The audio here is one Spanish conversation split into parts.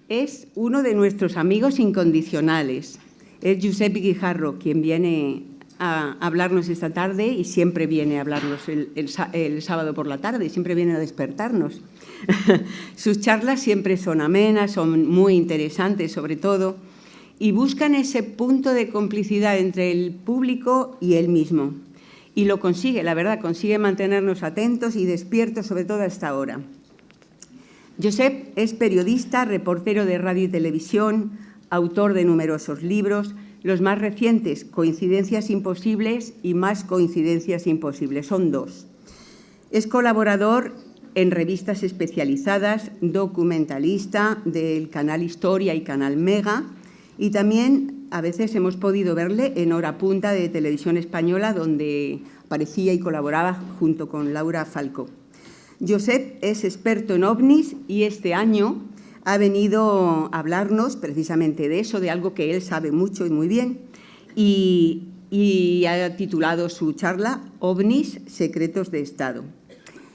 Es uno de nuestros amigos incondicionales. Es Josep Guijarro quien viene a hablarnos esta tarde y siempre viene a hablarnos el sábado por la tarde, siempre viene a despertarnos. Sus charlas siempre son amenas, son muy interesantes sobre todo, y buscan ese punto de complicidad entre el público y él mismo. Y lo consigue, la verdad, consigue mantenernos atentos y despiertos, sobre todo a esta hora. Josep es periodista, reportero de radio y televisión, autor de numerosos libros, los más recientes, Coincidencias imposibles y Más coincidencias imposibles, son 2. Es colaborador en revistas especializadas, documentalista del canal Historia y canal Mega, y también a veces hemos podido verle en Hora Punta de Televisión Española, donde aparecía y colaboraba junto con Laura Falcó. Josep es experto en ovnis y este año ha venido a hablarnos precisamente de eso, de algo que él sabe mucho y muy bien, y ha titulado su charla «OVNIs, secretos de Estado».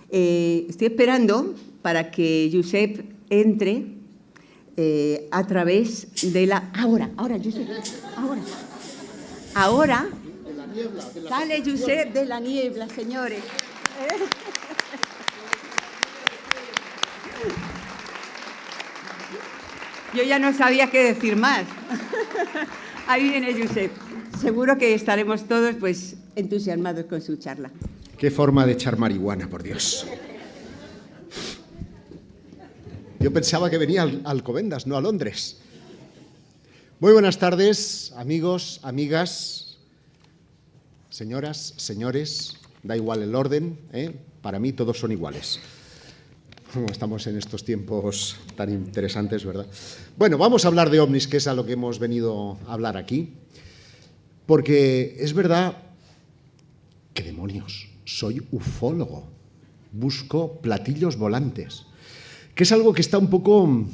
Estoy esperando para que Josep entre a través de la... Ahora, Josep, ahora. Sale Josep de la niebla, señores. Yo ya no sabía qué decir más. Ahí viene Josep. Seguro que estaremos todos pues, entusiasmados con su charla. Qué forma de echar marihuana, por Dios. Yo pensaba que venía a Alcobendas, no a Londres. Muy buenas tardes, amigos, amigas, señoras, señores. Da igual el orden, ¿eh? Para mí todos son iguales. Estamos en estos tiempos tan interesantes, ¿verdad? Bueno, vamos a hablar de ovnis, que es a lo que hemos venido a hablar aquí, porque es verdad que, demonios, soy ufólogo, busco platillos volantes, que es algo que está un poco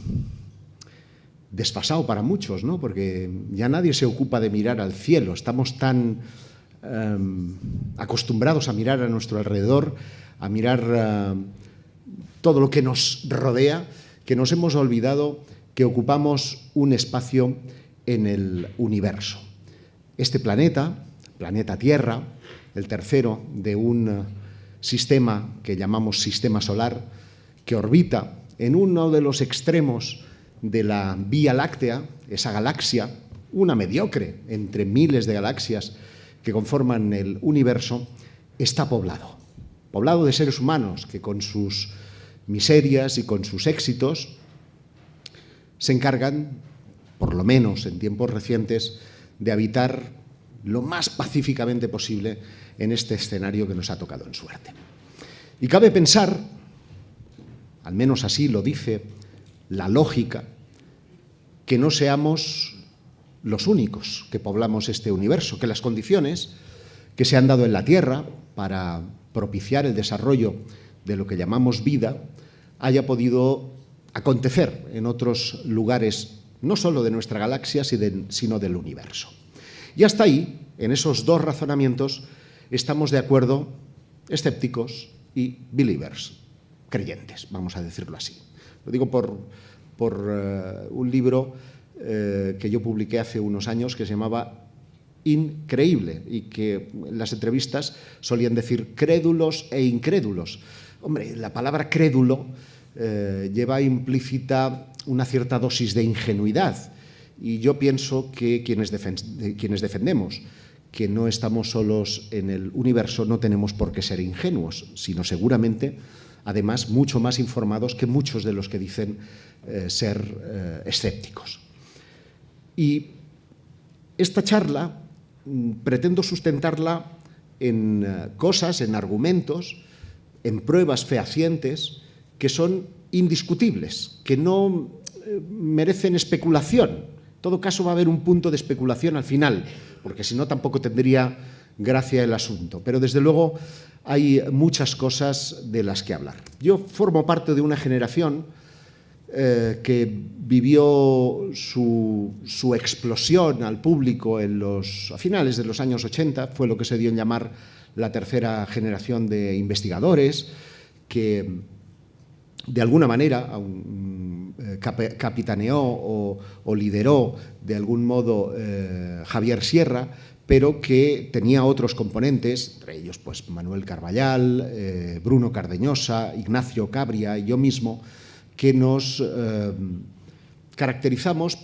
desfasado para muchos, ¿no? Porque ya nadie se ocupa de mirar al cielo, estamos tan acostumbrados a mirar a nuestro alrededor, a mirar todo lo que nos rodea, que nos hemos olvidado que ocupamos un espacio en el universo. Este planeta, planeta Tierra, el tercero de un sistema que llamamos sistema solar, que orbita en uno de los extremos de la Vía Láctea, esa galaxia, una mediocre entre miles de galaxias que conforman el universo, está poblado de seres humanos que con sus miserias y con sus éxitos se encargan, por lo menos en tiempos recientes, de habitar lo más pacíficamente posible en este escenario que nos ha tocado en suerte. Y cabe pensar, al menos así lo dice la lógica, que no seamos los únicos que poblamos este universo, que las condiciones que se han dado en la Tierra para propiciar el desarrollo de lo que llamamos vida haya podido acontecer en otros lugares, no solo de nuestra galaxia, sino del universo. Y hasta ahí, en esos dos razonamientos, estamos de acuerdo, escépticos y believers, creyentes, vamos a decirlo así. Lo digo por un libro que yo publiqué hace unos años que se llamaba Increíble y que en las entrevistas solían decir crédulos e incrédulos. Hombre, la palabra crédulo lleva implícita una cierta dosis de ingenuidad y yo pienso que quienes defendemos que no estamos solos en el universo no tenemos por qué ser ingenuos, sino seguramente, además, mucho más informados que muchos de los que dicen ser escépticos. Y esta charla pretendo sustentarla en cosas, en argumentos, en pruebas fehacientes que son indiscutibles, que no merecen especulación. En todo caso va a haber un punto de especulación al final, porque si no tampoco tendría gracia el asunto. Pero desde luego hay muchas cosas de las que hablar. Yo formo parte de una generación que vivió su explosión al público a finales de los años 80, fue lo que se dio en llamar la tercera generación de investigadores, que de alguna manera capitaneó o lideró de algún modo Javier Sierra, pero que tenía otros componentes, entre ellos pues, Manuel Carballal, Bruno Cardeñosa, Ignacio Cabria y yo mismo, que nos caracterizamos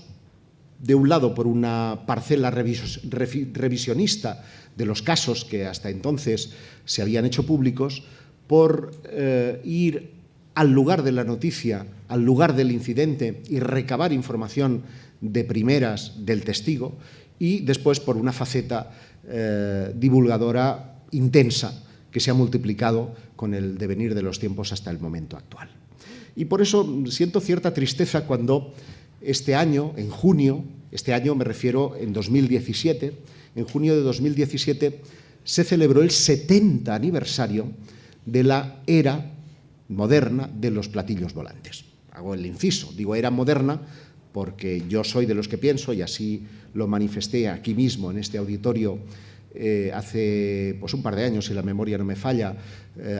de un lado por una parcela revisionista de los casos que hasta entonces se habían hecho públicos, por ir al lugar de la noticia, al lugar del incidente y recabar información de primeras del testigo, y después por una faceta divulgadora intensa que se ha multiplicado con el devenir de los tiempos hasta el momento actual. Y por eso siento cierta tristeza cuando este año, en junio, este año me refiero en 2017, en junio de 2017 se celebró el 70 aniversario de la era moderna de los platillos volantes. Hago el inciso, digo era moderna porque yo soy de los que pienso, y así lo manifesté aquí mismo en este auditorio hace pues, un par de años, si la memoria no me falla,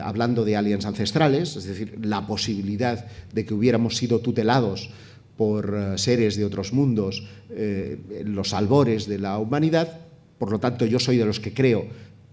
hablando de aliens ancestrales, es decir, la posibilidad de que hubiéramos sido tutelados por seres de otros mundos en los albores de la humanidad. Por lo tanto, yo soy de los que creo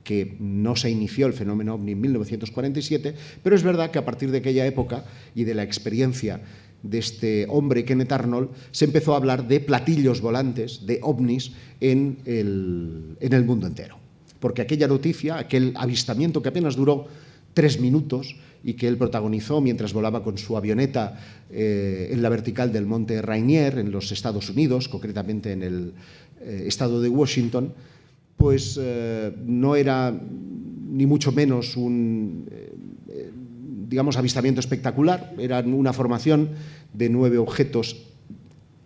que no se inició el fenómeno OVNI en 1947, pero es verdad que a partir de aquella época y de la experiencia de este hombre, Kenneth Arnold, se empezó a hablar de platillos volantes, de ovnis, en el mundo entero. Porque aquella noticia, aquel avistamiento que apenas duró 3 minutos y que él protagonizó mientras volaba con su avioneta en la vertical del monte Rainier, en los Estados Unidos, concretamente en el estado de Washington, pues no era ni mucho menos un digamos, avistamiento espectacular. Era una formación de 9 objetos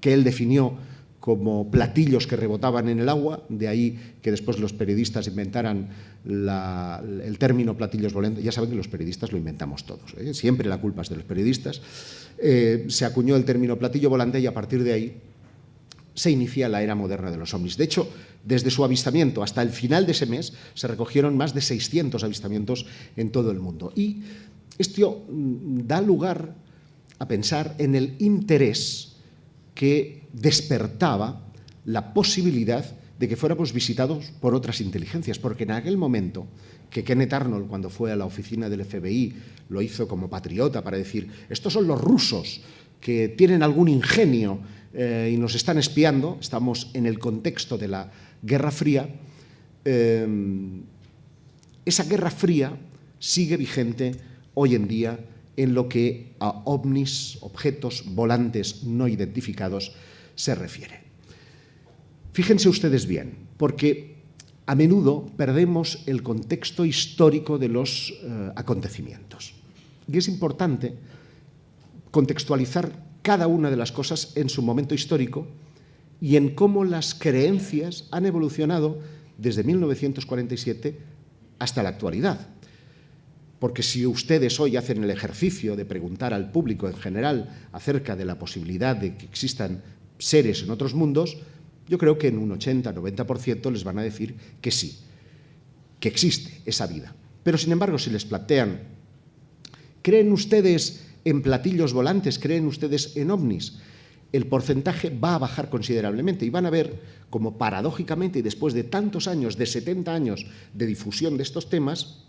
que él definió como platillos que rebotaban en el agua, de ahí que después los periodistas inventaran el término platillos volantes. Ya saben que los periodistas lo inventamos todos, ¿eh? Siempre la culpa es de los periodistas. Se acuñó el término platillo volante y a partir de ahí se inicia la era moderna de los ovnis. De hecho, desde su avistamiento hasta el final de ese mes se recogieron más de 600 avistamientos en todo el mundo. Y esto da lugar a pensar en el interés que despertaba la posibilidad de que fuéramos visitados por otras inteligencias, porque en aquel momento que Kenneth Arnold, cuando fue a la oficina del FBI, lo hizo como patriota para decir, estos son los rusos que tienen algún ingenio y nos están espiando, estamos en el contexto de la Guerra Fría, esa Guerra Fría sigue vigente hoy en día en lo que a ovnis, objetos volantes no identificados, se refiere. Fíjense ustedes bien, porque a menudo perdemos el contexto histórico de los acontecimientos. Y es importante contextualizar cada una de las cosas en su momento histórico y en cómo las creencias han evolucionado desde 1947 hasta la actualidad. Porque si ustedes hoy hacen el ejercicio de preguntar al público en general acerca de la posibilidad de que existan seres en otros mundos, yo creo que en un 80-90% les van a decir que sí, que existe esa vida. Pero, sin embargo, si les plantean, ¿creen ustedes en platillos volantes? ¿Creen ustedes en ovnis? El porcentaje va a bajar considerablemente y van a ver como paradójicamente, y después de tantos años, de 70 años de difusión de estos temas,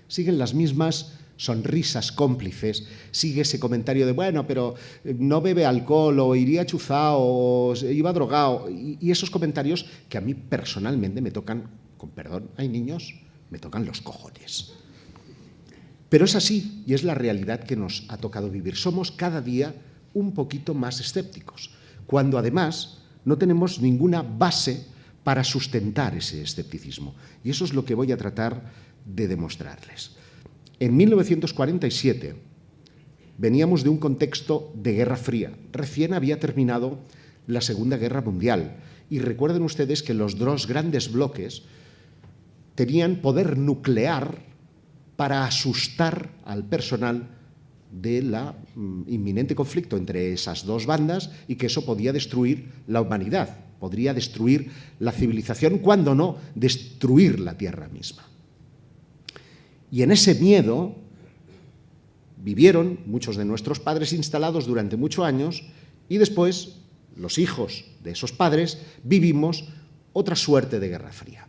siguen las mismas sonrisas cómplices, sigue ese comentario de, bueno, pero no bebe alcohol, o iría chuzao, o iba drogado, y esos comentarios que a mí personalmente me tocan, con perdón, hay niños, me tocan los cojones. Pero es así, y es la realidad que nos ha tocado vivir. Somos cada día un poquito más escépticos, cuando además no tenemos ninguna base para sustentar ese escepticismo. Y eso es lo que voy a tratar de demostrarles. En 1947 veníamos de un contexto de Guerra Fría. Recién había terminado la Segunda Guerra Mundial. Y recuerden ustedes que los dos grandes bloques tenían poder nuclear para asustar al personal del inminente conflicto entre esas dos bandas y que eso podía destruir la humanidad, podría destruir la civilización, cuando no destruir la tierra misma. Y en ese miedo vivieron muchos de nuestros padres instalados durante muchos años y después los hijos de esos padres vivimos otra suerte de Guerra Fría.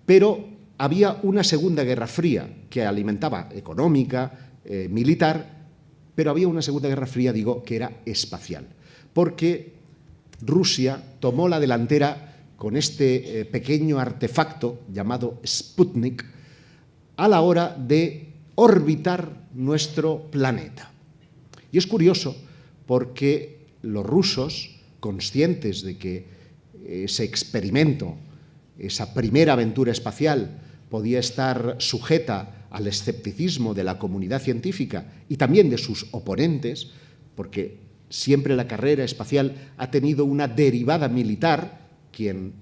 Pero había una Segunda Guerra Fría que alimentaba económica, militar, pero había una Segunda Guerra Fría, digo, que era espacial, porque Rusia tomó la delantera con este pequeño artefacto llamado Sputnik a la hora de orbitar nuestro planeta. Y es curioso porque los rusos, conscientes de que ese experimento, esa primera aventura espacial, podía estar sujeta al escepticismo de la comunidad científica y también de sus oponentes, porque siempre la carrera espacial ha tenido una derivada militar. Quien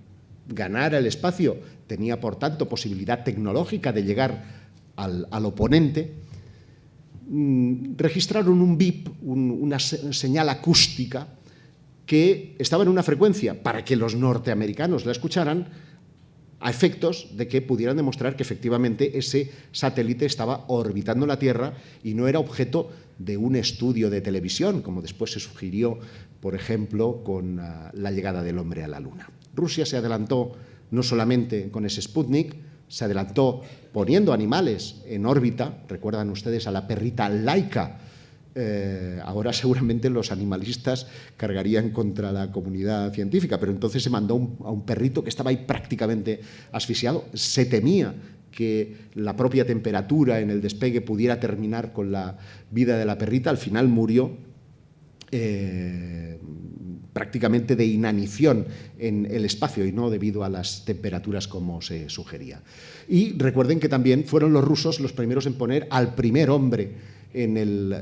ganara el espacio tenía, por tanto, posibilidad tecnológica de llegar al oponente. Registraron un bip, una señal acústica que estaba en una frecuencia para que los norteamericanos la escucharan, a efectos de que pudieran demostrar que efectivamente ese satélite estaba orbitando la Tierra y no era objeto de un estudio de televisión, como después se sugirió, por ejemplo, con la llegada del hombre a la Luna. Rusia se adelantó no solamente con ese Sputnik, se adelantó poniendo animales en órbita. Recuerdan ustedes a la perrita Laika. Ahora seguramente los animalistas cargarían contra la comunidad científica, pero entonces se mandó a un perrito que estaba ahí prácticamente asfixiado. Se temía que la propia temperatura en el despegue pudiera terminar con la vida de la perrita. Al final murió prácticamente de inanición en el espacio y no debido a las temperaturas como se sugería. Y recuerden que también fueron los rusos los primeros en poner al primer hombre en el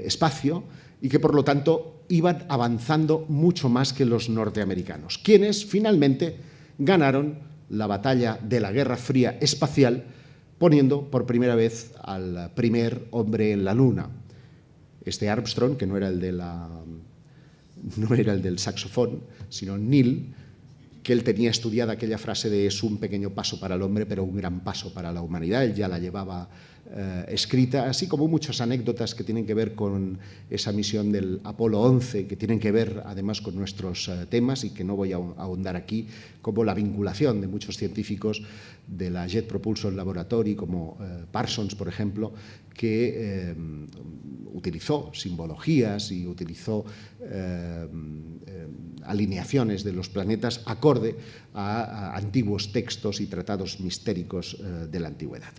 espacio y que por lo tanto iban avanzando mucho más que los norteamericanos, quienes finalmente ganaron la batalla de la Guerra Fría espacial poniendo por primera vez al primer hombre en la Luna. Este Armstrong, que no era el del saxofón, sino Neil, que él tenía estudiada aquella frase de es un pequeño paso para el hombre, pero un gran paso para la humanidad. Él ya la llevaba escrita, así como muchas anécdotas que tienen que ver con esa misión del Apolo 11, que tienen que ver además con nuestros temas y que no voy a ahondar aquí, como la vinculación de muchos científicos de la Jet Propulsion Laboratory, como Parsons, por ejemplo, que utilizó simbologías y utilizó alineaciones de los planetas acorde a antiguos textos y tratados mistéricos de la antigüedad.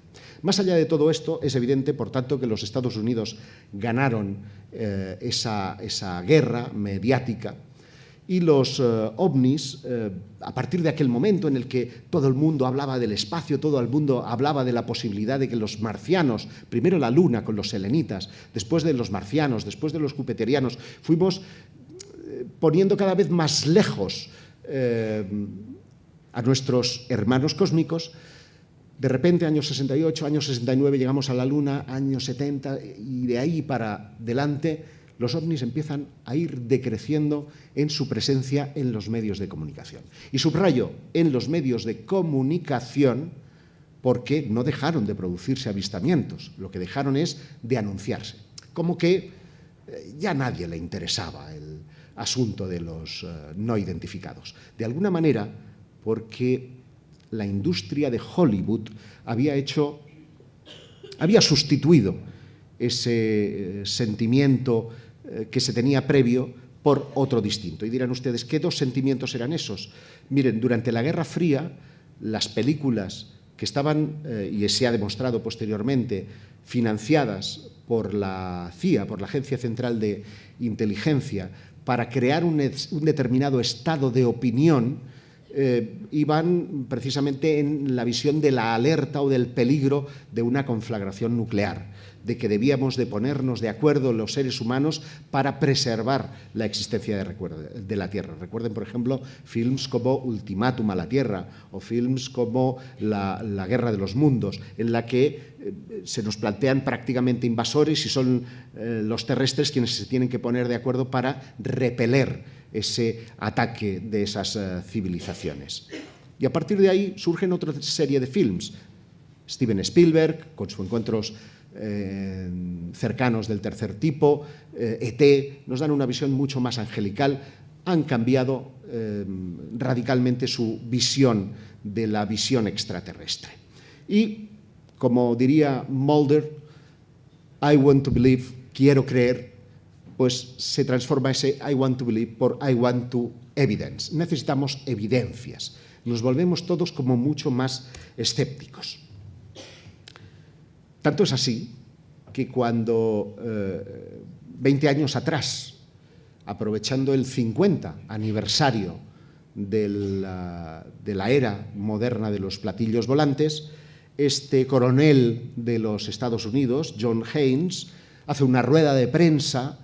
Más allá de todo esto, es evidente, por tanto, que los Estados Unidos ganaron esa guerra mediática y los ovnis, a partir de aquel momento en el que todo el mundo hablaba del espacio, todo el mundo hablaba de la posibilidad de que los marcianos, primero la Luna con los selenitas, después de los marcianos, después de los jupiterianos, fuimos poniendo cada vez más lejos a nuestros hermanos cósmicos. De repente, años 68, años 69, llegamos a la Luna, años 70, y de ahí para adelante los ovnis empiezan a ir decreciendo en su presencia en los medios de comunicación. Y subrayo, en los medios de comunicación, porque no dejaron de producirse avistamientos, lo que dejaron es de anunciarse. Como que ya a nadie le interesaba el asunto de los no identificados. De alguna manera, porque la industria de Hollywood había sustituido ese sentimiento que se tenía previo por otro distinto. Y dirán ustedes, ¿qué dos sentimientos eran esos? Miren, durante la Guerra Fría, las películas que estaban, y se ha demostrado posteriormente, financiadas por la CIA, por la Agencia Central de Inteligencia, para crear un determinado estado de opinión, iban precisamente en la visión de la alerta o del peligro de una conflagración nuclear, de que debíamos de ponernos de acuerdo los seres humanos para preservar la existencia de la Tierra. Recuerden, por ejemplo, films como Ultimátum a la Tierra o films como la Guerra de los Mundos, en la que se nos plantean prácticamente invasores y son los terrestres quienes se tienen que poner de acuerdo para repeler ese ataque de esas civilizaciones. Y a partir de ahí surgen otra serie de films. Steven Spielberg, con sus encuentros cercanos del tercer tipo, E.T., nos dan una visión mucho más angelical, han cambiado radicalmente su visión de la visión extraterrestre. Y, como diría Mulder, I want to believe, quiero creer, pues se transforma ese I want to believe por I want to evidence. Necesitamos evidencias. Nos volvemos todos como mucho más escépticos. Tanto es así que cuando 20 años atrás, aprovechando el 50 aniversario de la era moderna de los platillos volantes, este coronel de los Estados Unidos, John Haynes, hace una rueda de prensa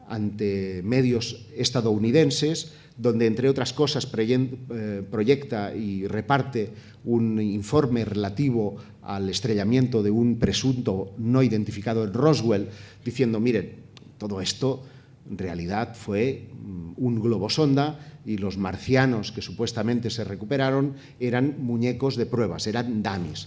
ante medios estadounidenses, donde, entre otras cosas, proyecta y reparte un informe relativo al estrellamiento de un presunto no identificado en Roswell, diciendo, miren, todo esto en realidad fue un globosonda y los marcianos que supuestamente se recuperaron eran muñecos de pruebas, eran dummies.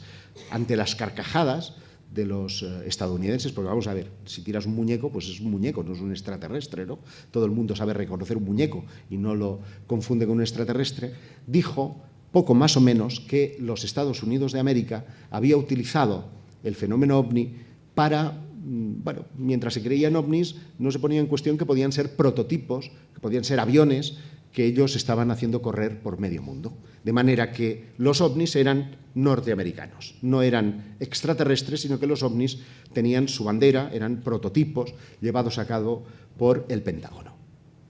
Ante las carcajadas de los estadounidenses, porque vamos a ver, si tiras un muñeco, pues es un muñeco, no es un extraterrestre, ¿no? Todo el mundo sabe reconocer un muñeco y no lo confunde con un extraterrestre. Dijo, poco más o menos, que los Estados Unidos de América había utilizado el fenómeno ovni para, bueno, mientras se creían ovnis, no se ponía en cuestión que podían ser prototipos, que podían ser aviones que ellos estaban haciendo correr por medio mundo. De manera que los ovnis eran norteamericanos, no eran extraterrestres, sino que los ovnis tenían su bandera, eran prototipos llevados a cabo por el Pentágono.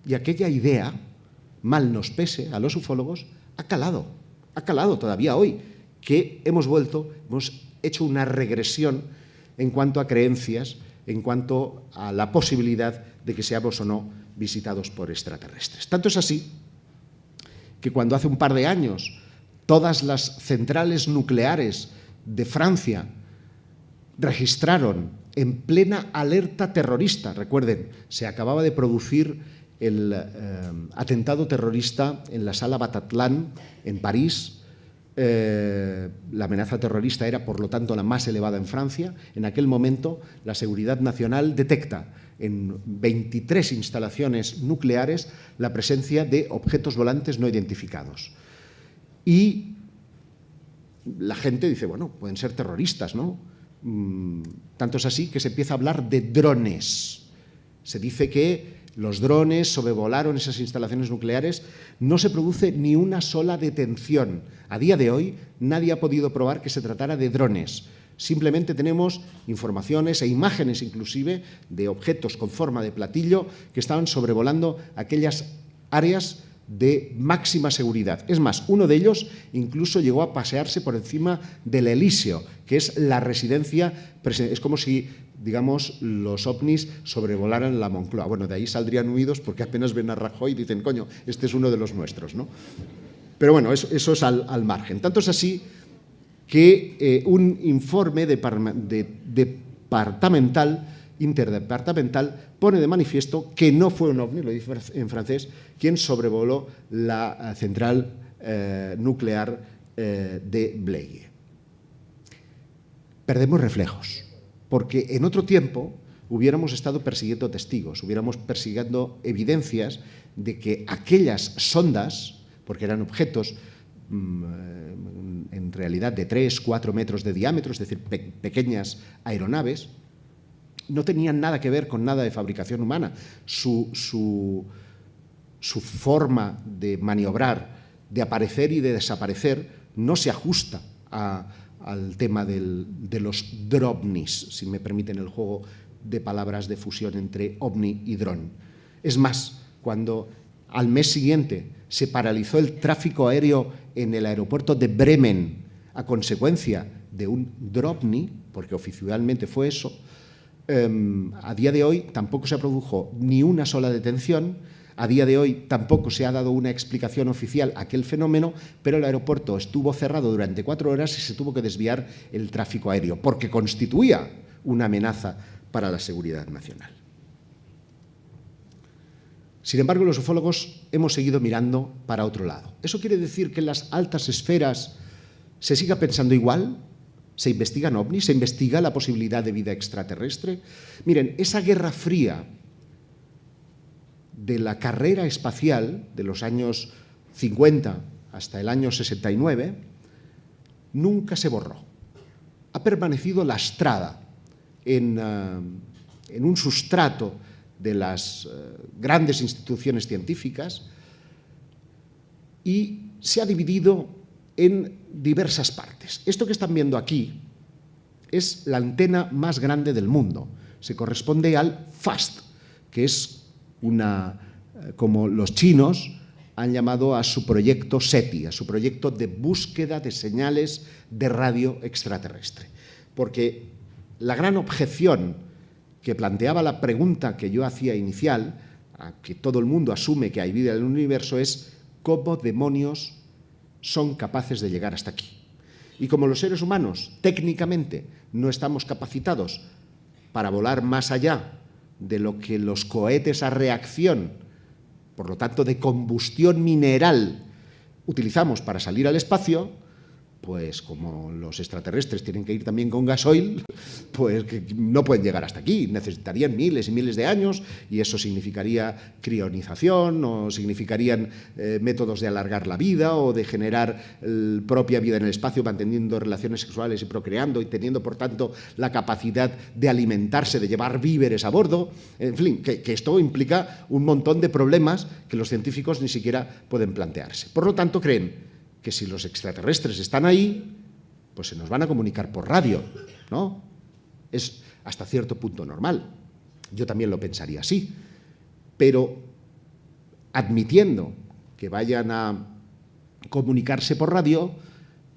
Y aquella idea, mal nos pese a los ufólogos, ha calado todavía hoy, que hemos hecho una regresión en cuanto a creencias, en cuanto a la posibilidad de que seamos o no visitados por extraterrestres. Tanto es así que cuando hace un par de años todas las centrales nucleares de Francia registraron en plena alerta terrorista, recuerden, se acababa de producir el atentado terrorista en la sala Bataclan en París. La amenaza terrorista era, por lo tanto, la más elevada en Francia. En aquel momento, la Seguridad Nacional detecta en 23 instalaciones nucleares la presencia de objetos volantes no identificados. Y la gente dice, bueno, pueden ser terroristas, ¿no? Tanto es así que se empieza a hablar de drones. Se dice que los drones sobrevolaron esas instalaciones nucleares, no se produce ni una sola detención. A día de hoy nadie ha podido probar que se tratara de drones. Simplemente tenemos informaciones e imágenes inclusive de objetos con forma de platillo que estaban sobrevolando aquellas áreas de máxima seguridad. Es más, uno de ellos incluso llegó a pasearse por encima del Elíseo, que es la residencia, es como si, digamos, los ovnis sobrevolaran la Moncloa. Bueno, de ahí saldrían huidos porque apenas ven a Rajoy y dicen, coño, este es uno de los nuestros, ¿no? Pero bueno, eso es al margen. Tanto es así que un informe interdepartamental pone de manifiesto que no fue un ovni, lo dice en francés, quien sobrevoló la central nuclear de Bléguer. Perdemos reflejos, porque en otro tiempo hubiéramos estado persiguiendo testigos, hubiéramos persiguiendo evidencias de que aquellas sondas, porque eran objetos en realidad de 3-4 metros de diámetro, es decir, pequeñas aeronaves, no tenían nada que ver con nada de fabricación humana. Su forma de maniobrar, de aparecer y de desaparecer, no se ajusta al tema de los drovnis, si me permiten el juego de palabras de fusión entre ovni y dron. Es más, cuando al mes siguiente se paralizó el tráfico aéreo en el aeropuerto de Bremen a consecuencia de un Dropney, porque oficialmente fue eso, a día de hoy tampoco se produjo ni una sola detención, a día de hoy tampoco se ha dado una explicación oficial a aquel fenómeno, pero el aeropuerto estuvo cerrado durante 4 horas y se tuvo que desviar el tráfico aéreo, porque constituía una amenaza para la seguridad nacional. Sin embargo, los ufólogos hemos seguido mirando para otro lado. ¿Eso quiere decir que en las altas esferas se siga pensando igual? ¿Se investigan ovnis? ¿Se investiga la posibilidad de vida extraterrestre? Miren, esa guerra fría de la carrera espacial de los años 50 hasta el año 69 nunca se borró. Ha permanecido lastrada en un sustrato de las grandes instituciones científicas y se ha dividido en diversas partes. Esto que están viendo aquí es la antena más grande del mundo. Se corresponde al FAST, que es como los chinos han llamado a su proyecto SETI, a su proyecto de búsqueda de señales de radio extraterrestre. Porque la gran objeción que planteaba la pregunta que yo hacía inicial, a que todo el mundo asume que hay vida en el universo, es ¿cómo demonios son capaces de llegar hasta aquí? Y como los seres humanos técnicamente no estamos capacitados para volar más allá de lo que los cohetes a reacción, por lo tanto de combustión mineral, utilizamos para salir al espacio, pues como los extraterrestres tienen que ir también con gasoil, pues que no pueden llegar hasta aquí, necesitarían miles y miles de años y eso significaría crionización o significarían métodos de alargar la vida o de generar propia vida en el espacio manteniendo relaciones sexuales y procreando y teniendo por tanto la capacidad de alimentarse, de llevar víveres a bordo, en fin, que esto implica un montón de problemas que los científicos ni siquiera pueden plantearse. Por lo tanto, creen que si los extraterrestres están ahí, pues se nos van a comunicar por radio, ¿no? Es hasta cierto punto normal. Yo también lo pensaría así. Pero admitiendo que vayan a comunicarse por radio,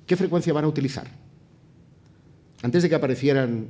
¿qué frecuencia van a utilizar? Antes de que aparecieran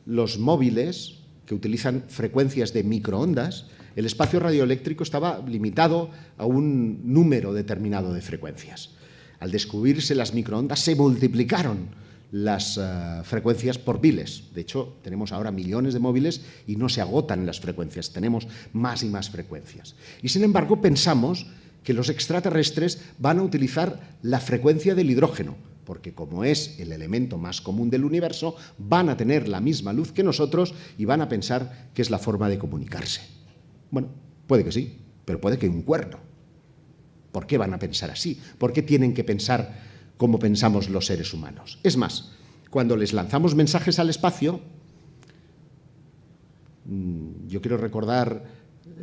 los móviles, que utilizan frecuencias de microondas, el espacio radioeléctrico estaba limitado a un número determinado de frecuencias. Al descubrirse las microondas se multiplicaron las frecuencias por miles. De hecho, tenemos ahora millones de móviles y no se agotan las frecuencias, tenemos más y más frecuencias. Y sin embargo, pensamos que los extraterrestres van a utilizar la frecuencia del hidrógeno, porque como es el elemento más común del universo, van a tener la misma luz que nosotros y van a pensar que es la forma de comunicarse. Bueno, puede que sí, pero puede que un cuerno. ¿Por qué van a pensar así? ¿Por qué tienen que pensar como pensamos los seres humanos? Es más, cuando les lanzamos mensajes al espacio, yo quiero recordar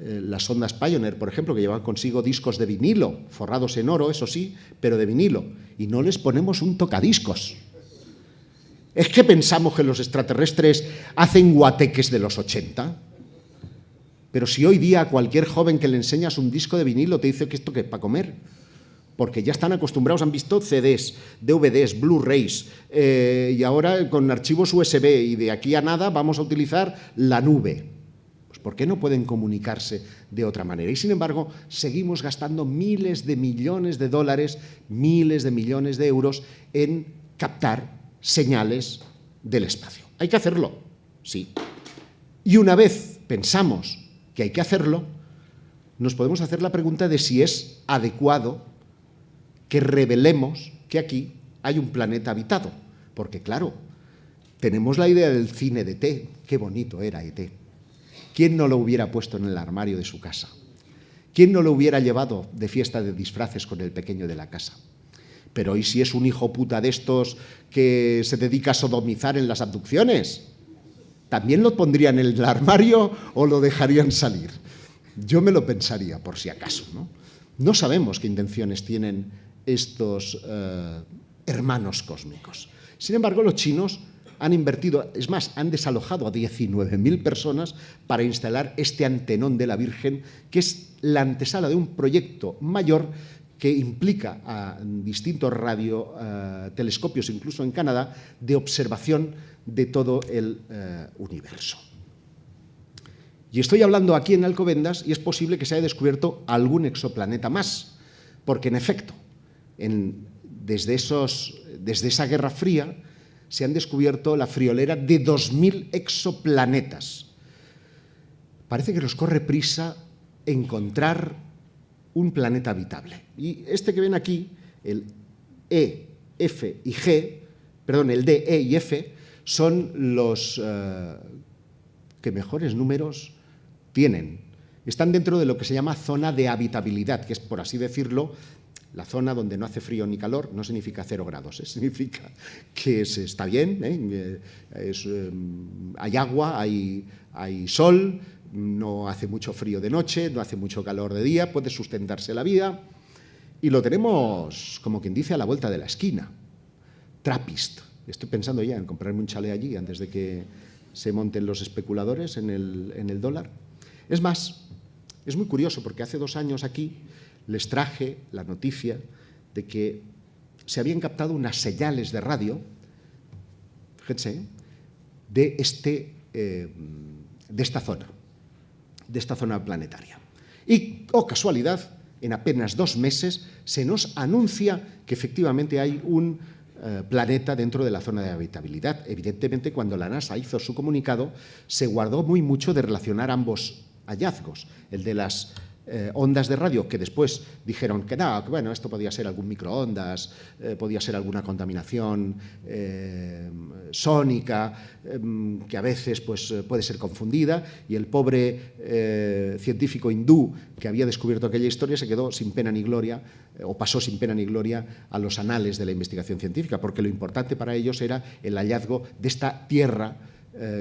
las sondas Pioneer, por ejemplo, que llevaban consigo discos de vinilo, forrados en oro, eso sí, pero de vinilo, y no les ponemos un tocadiscos. ¿Es que pensamos que los extraterrestres hacen guateques de los 80? Pero si hoy día a cualquier joven que le enseñas un disco de vinilo te dice que esto que es para comer, porque ya están acostumbrados, han visto CDs, DVDs, Blu-rays, y ahora con archivos USB, y de aquí a nada vamos a utilizar la nube. Pues ¿por qué no pueden comunicarse de otra manera? Y sin embargo, seguimos gastando miles de millones de dólares, miles de millones de euros en captar señales del espacio. ¿Hay que hacerlo? Sí. Y una vez pensamos que hay que hacerlo, nos podemos hacer la pregunta de si es adecuado que revelemos que aquí hay un planeta habitado. Porque, claro, tenemos la idea del cine de E.T. Qué bonito era E.T. ¿Quién no lo hubiera puesto en el armario de su casa? ¿Quién no lo hubiera llevado de fiesta de disfraces con el pequeño de la casa? Pero ¿y si es un hijo puta de estos que se dedica a sodomizar en las abducciones? ¿También lo pondrían en el armario o lo dejarían salir? Yo me lo pensaría, por si acaso, ¿no? No sabemos qué intenciones tienen estos hermanos cósmicos. Sin embargo, los chinos han invertido, es más, han desalojado a 19.000 personas para instalar este antenón de la Virgen, que es la antesala de un proyecto mayor que implica a distintos radiotelescopios, incluso en Canadá, de observación de todo el universo. Y estoy hablando aquí en Alcobendas y es posible que se haya descubierto algún exoplaneta más, porque en efecto, desde esa Guerra Fría se han descubierto la friolera de 2.000 exoplanetas. Parece que nos corre prisa encontrar un planeta habitable. Y este que ven aquí, el E, F y G, perdón, el D, E y F, son los que mejores números tienen. Están dentro de lo que se llama zona de habitabilidad, que es, por así decirlo, la zona donde no hace frío ni calor. No significa 0 grados, significa que está bien, hay agua, hay sol, no hace mucho frío de noche, no hace mucho calor de día, puede sustentarse la vida y lo tenemos, como quien dice, a la vuelta de la esquina. Trappist. Estoy pensando ya en comprarme un chalet allí antes de que se monten los especuladores en el dólar. Es más, es muy curioso porque hace 2 años aquí les traje la noticia de que se habían captado unas señales de radio, fíjense, de esta zona planetaria. Y, oh casualidad, en apenas 2 meses se nos anuncia que efectivamente hay un planeta dentro de la zona de habitabilidad. Evidentemente, cuando la NASA hizo su comunicado, se guardó muy mucho de relacionar ambos hallazgos, el de las ondas de radio, que después dijeron que no, que bueno, esto podía ser algún microondas, podía ser alguna contaminación sónica, que a veces pues, puede ser confundida, y el pobre científico hindú que había descubierto aquella historia se quedó sin pena ni gloria, o pasó sin pena ni gloria a los anales de la investigación científica, porque lo importante para ellos era el hallazgo de esta tierra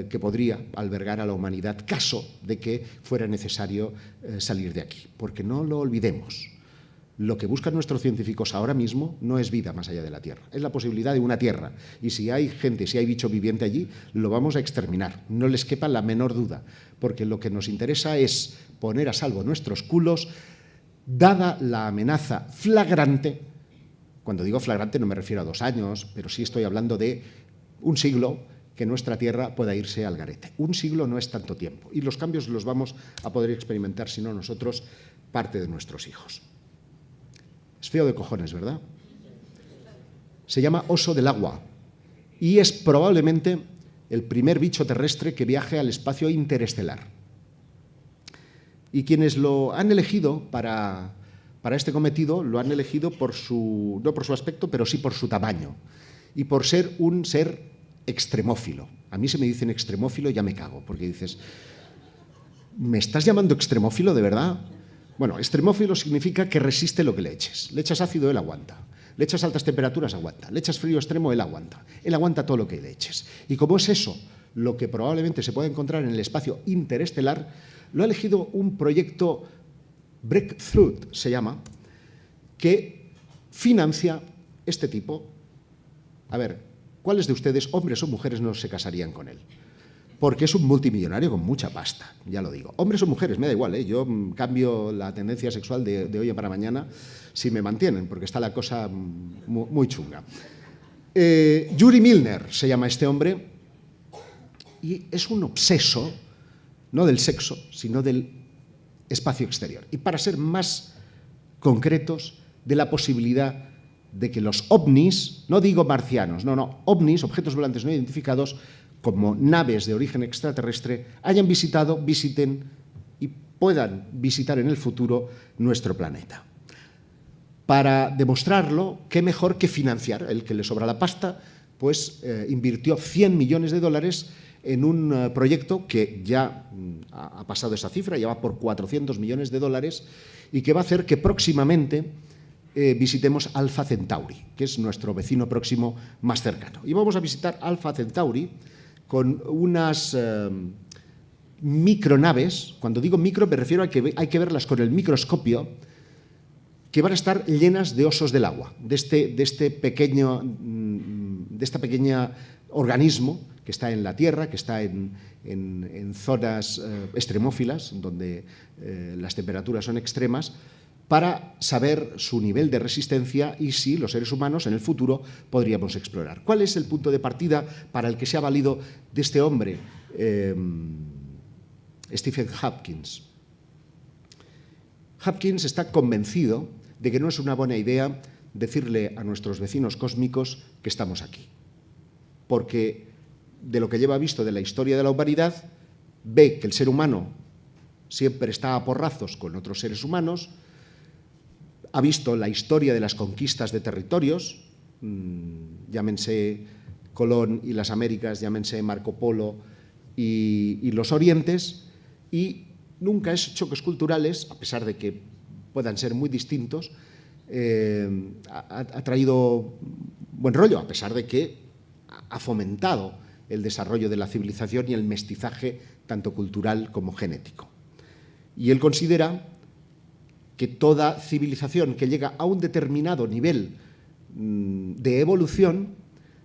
que podría albergar a la humanidad caso de que fuera necesario salir de aquí. Porque no lo olvidemos, lo que buscan nuestros científicos ahora mismo no es vida más allá de la Tierra, es la posibilidad de una Tierra. Y si hay gente, si hay bicho viviente allí, lo vamos a exterminar, no les quepa la menor duda, porque lo que nos interesa es poner a salvo nuestros culos, dada la amenaza flagrante. Cuando digo flagrante no me refiero a 2 años, pero sí estoy hablando de un siglo, que nuestra Tierra pueda irse al garete. Un siglo no es tanto tiempo y los cambios los vamos a poder experimentar, si no nosotros, parte de nuestros hijos. Es feo de cojones, ¿verdad? Se llama oso del agua y es probablemente el primer bicho terrestre que viaje al espacio interestelar. Y quienes lo han elegido para este cometido lo han elegido no por su aspecto, pero sí por su tamaño y por ser un ser extremófilo. A mí se me dicen extremófilo y ya me cago, porque dices, ¿me estás llamando extremófilo de verdad? Bueno, extremófilo significa que resiste lo que le eches. Le echas ácido, él aguanta. Le echas altas temperaturas, aguanta. Le echas frío extremo, él aguanta. Él aguanta todo lo que le eches. Y como es eso lo que probablemente se puede encontrar en el espacio interestelar, lo ha elegido un proyecto Breakthrough, se llama, que financia este tipo. A ver, ¿cuáles de ustedes, hombres o mujeres, no se casarían con él? Porque es un multimillonario con mucha pasta, ya lo digo. Hombres o mujeres, me da igual, ¿eh? Yo cambio la tendencia sexual de hoy para mañana si me mantienen, porque está la cosa muy chunga. Yuri Milner se llama este hombre y es un obseso, no del sexo, sino del espacio exterior. Y para ser más concretos, de la posibilidad de que los ovnis, no digo marcianos, no, ovnis, objetos volantes no identificados, como naves de origen extraterrestre, hayan visitado, visiten y puedan visitar en el futuro nuestro planeta. Para demostrarlo, qué mejor que financiar. El que le sobra la pasta, pues invirtió $100 millones en un proyecto que ya ha pasado esa cifra, ya va por $400 millones y que va a hacer que próximamente visitemos Alpha Centauri, que es nuestro vecino próximo más cercano. Y vamos a visitar Alpha Centauri con unas micronaves. Cuando digo micro me refiero a que hay que verlas con el microscopio, que van a estar llenas de osos del agua, de esta pequeña organismo que está en la Tierra, que está en zonas extremófilas, donde las temperaturas son extremas, para saber su nivel de resistencia y si los seres humanos en el futuro podríamos explorar. ¿Cuál es el punto de partida para el que se ha valido de este hombre, Stephen Hopkins? Hopkins está convencido de que no es una buena idea decirle a nuestros vecinos cósmicos que estamos aquí, porque de lo que lleva visto de la historia de la humanidad, ve que el ser humano siempre está a porrazos con otros seres humanos, ha visto la historia de las conquistas de territorios, llámense Colón y las Américas, llámense Marco Polo y los Orientes, y nunca esos choques culturales, a pesar de que puedan ser muy distintos, ha traído buen rollo, a pesar de que ha fomentado el desarrollo de la civilización y el mestizaje tanto cultural como genético. Y él considera que toda civilización que llega a un determinado nivel de evolución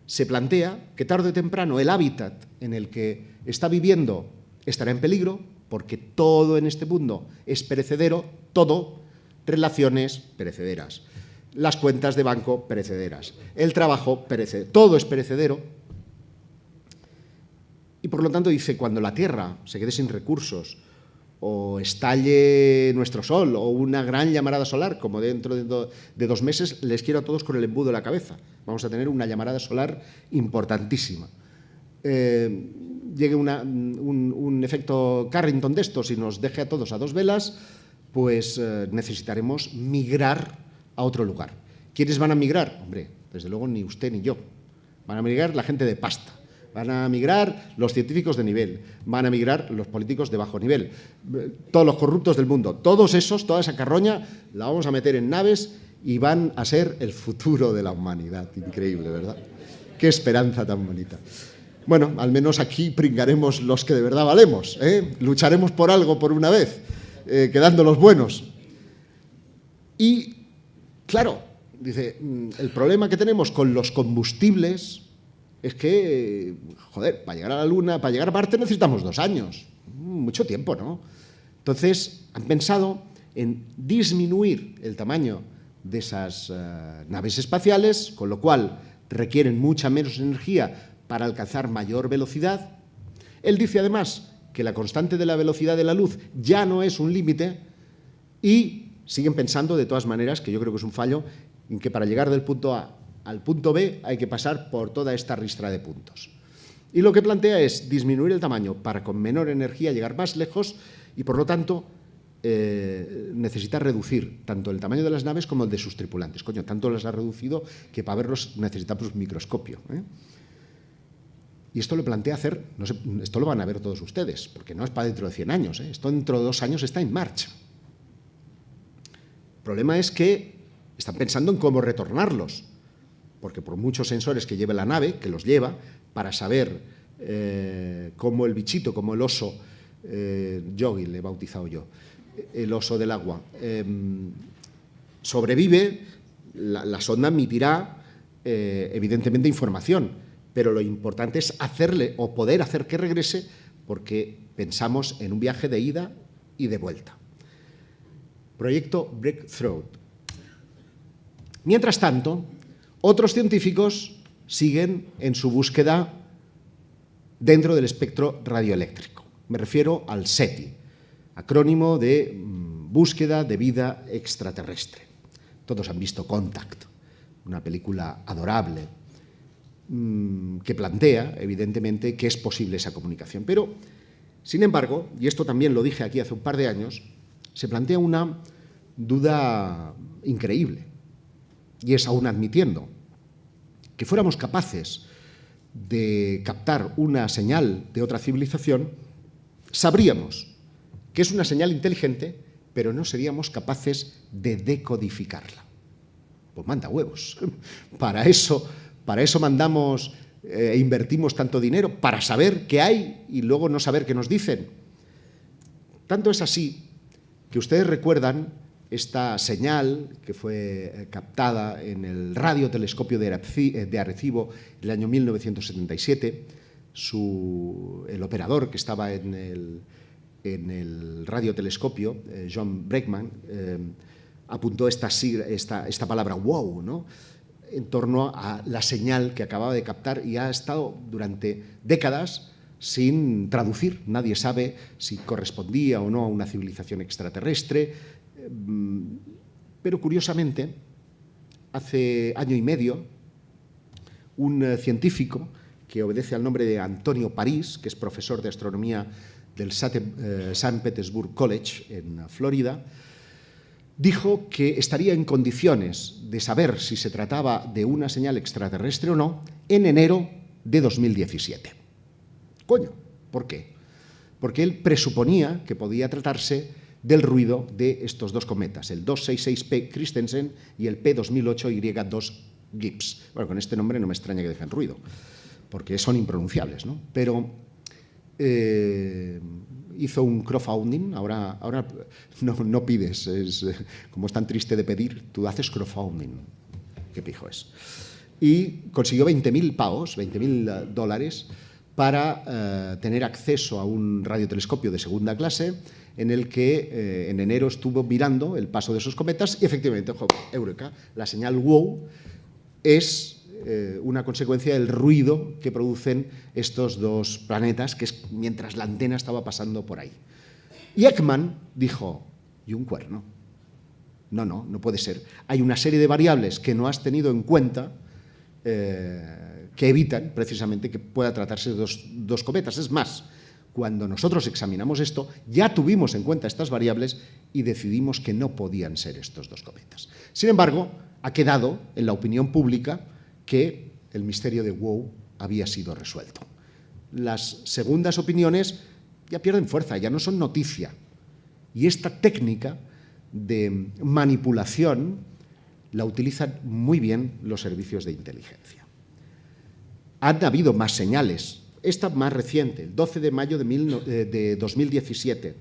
se plantea que tarde o temprano el hábitat en el que está viviendo estará en peligro, porque todo en este mundo es perecedero, todo, relaciones perecederas, las cuentas de banco perecederas, el trabajo perecedero, todo es perecedero. Y por lo tanto dice, cuando la Tierra se quede sin recursos, o estalle nuestro Sol, o una gran llamarada solar, como dentro de 2 meses, les quiero a todos con el embudo en la cabeza. Vamos a tener una llamarada solar importantísima. Llegue un efecto Carrington de estos y nos deje a todos a 2 velas, pues necesitaremos migrar a otro lugar. ¿Quiénes van a migrar? Hombre, desde luego ni usted ni yo. Van a migrar la gente de pasta. Van a migrar los científicos de nivel, van a migrar los políticos de bajo nivel, todos los corruptos del mundo, todos esos, toda esa carroña la vamos a meter en naves y van a ser el futuro de la humanidad. Increíble, ¿verdad? Qué esperanza tan bonita. Bueno, al menos aquí pringaremos los que de verdad valemos, ¿eh? Lucharemos por algo por una vez, quedando los buenos. Y, claro, dice, el problema que tenemos con los combustibles es que, joder, para llegar a la Luna, para llegar a Marte necesitamos 2 años. Mucho tiempo, ¿no? Entonces, han pensado en disminuir el tamaño de esas naves espaciales, con lo cual requieren mucha menos energía para alcanzar mayor velocidad. Él dice, además, que la constante de la velocidad de la luz ya no es un límite y siguen pensando, de todas maneras, que yo creo que es un fallo, en que para llegar del punto A al punto B hay que pasar por toda esta ristra de puntos. Y lo que plantea es disminuir el tamaño para con menor energía llegar más lejos y, por lo tanto, necesita reducir tanto el tamaño de las naves como el de sus tripulantes. Coño, tanto las ha reducido que para verlos necesitamos un microscopio, ¿eh? Y esto lo plantea hacer, no sé, esto lo van a ver todos ustedes, porque no es para dentro de 100 años, ¿eh? Esto dentro de 2 años está en marcha. El problema es que están pensando en cómo retornarlos, porque por muchos sensores que lleve la nave, que los lleva, para saber cómo el bichito, como el oso, Yogi le he bautizado yo, el oso del agua, sobrevive, la sonda emitirá evidentemente información, pero lo importante es hacerle o poder hacer que regrese, porque pensamos en un viaje de ida y de vuelta. Proyecto Breakthrough. Mientras tanto, otros científicos siguen en su búsqueda dentro del espectro radioeléctrico. Me refiero al SETI, acrónimo de Búsqueda de Vida Extraterrestre. Todos han visto Contact, una película adorable que plantea, evidentemente, que es posible esa comunicación. Pero, sin embargo, y esto también lo dije aquí hace un par de años, se plantea una duda increíble, y es aún admitiendo que fuéramos capaces de captar una señal de otra civilización, sabríamos que es una señal inteligente, pero no seríamos capaces de decodificarla. Pues manda huevos. Para eso mandamos e invertimos tanto dinero, para saber qué hay y luego no saber qué nos dicen. Tanto es así que ustedes recuerdan esta señal que fue captada en el radiotelescopio de Arecibo en el año 1977, el operador que estaba en el radiotelescopio, John Bregman, apuntó esta palabra wow, ¿no?, en torno a la señal que acababa de captar, y ha estado durante décadas sin traducir. Nadie sabe si correspondía o no a una civilización extraterrestre, pero curiosamente, hace año y medio, un científico que obedece al nombre de Antonio París, que es profesor de astronomía del St. Petersburg College en Florida, dijo que estaría en condiciones de saber si se trataba de una señal extraterrestre o no en enero de 2017. Coño, ¿por qué? Porque él presuponía que podía tratarse del ruido de estos dos cometas, el 266P Christensen y el P2008Y2 Gibbs. Bueno, con este nombre no me extraña que dejen ruido, porque son impronunciables, ¿no? Pero hizo un crowdfunding, ahora no pides, como es tan triste de pedir, tú haces crowdfunding, qué pijo es. Y consiguió 20.000 pavos, $20.000, para tener acceso a un radiotelescopio de segunda clase en el que en enero estuvo mirando el paso de esos cometas y efectivamente, ojo, eureka, la señal WOW es una consecuencia del ruido que producen estos dos planetas, que es mientras la antena estaba pasando por ahí. Y Ekman dijo, ¿y un cuerno? No puede ser. Hay una serie de variables que no has tenido en cuenta que evitan precisamente que pueda tratarse de dos cometas. Es más, cuando nosotros examinamos esto, ya tuvimos en cuenta estas variables y decidimos que no podían ser estos dos cometas. Sin embargo, ha quedado en la opinión pública que el misterio de WOW había sido resuelto. Las segundas opiniones ya pierden fuerza, ya no son noticia. Y esta técnica de manipulación la utilizan muy bien los servicios de inteligencia. Han habido más señales. Esta más reciente, el 12 de mayo de 2017.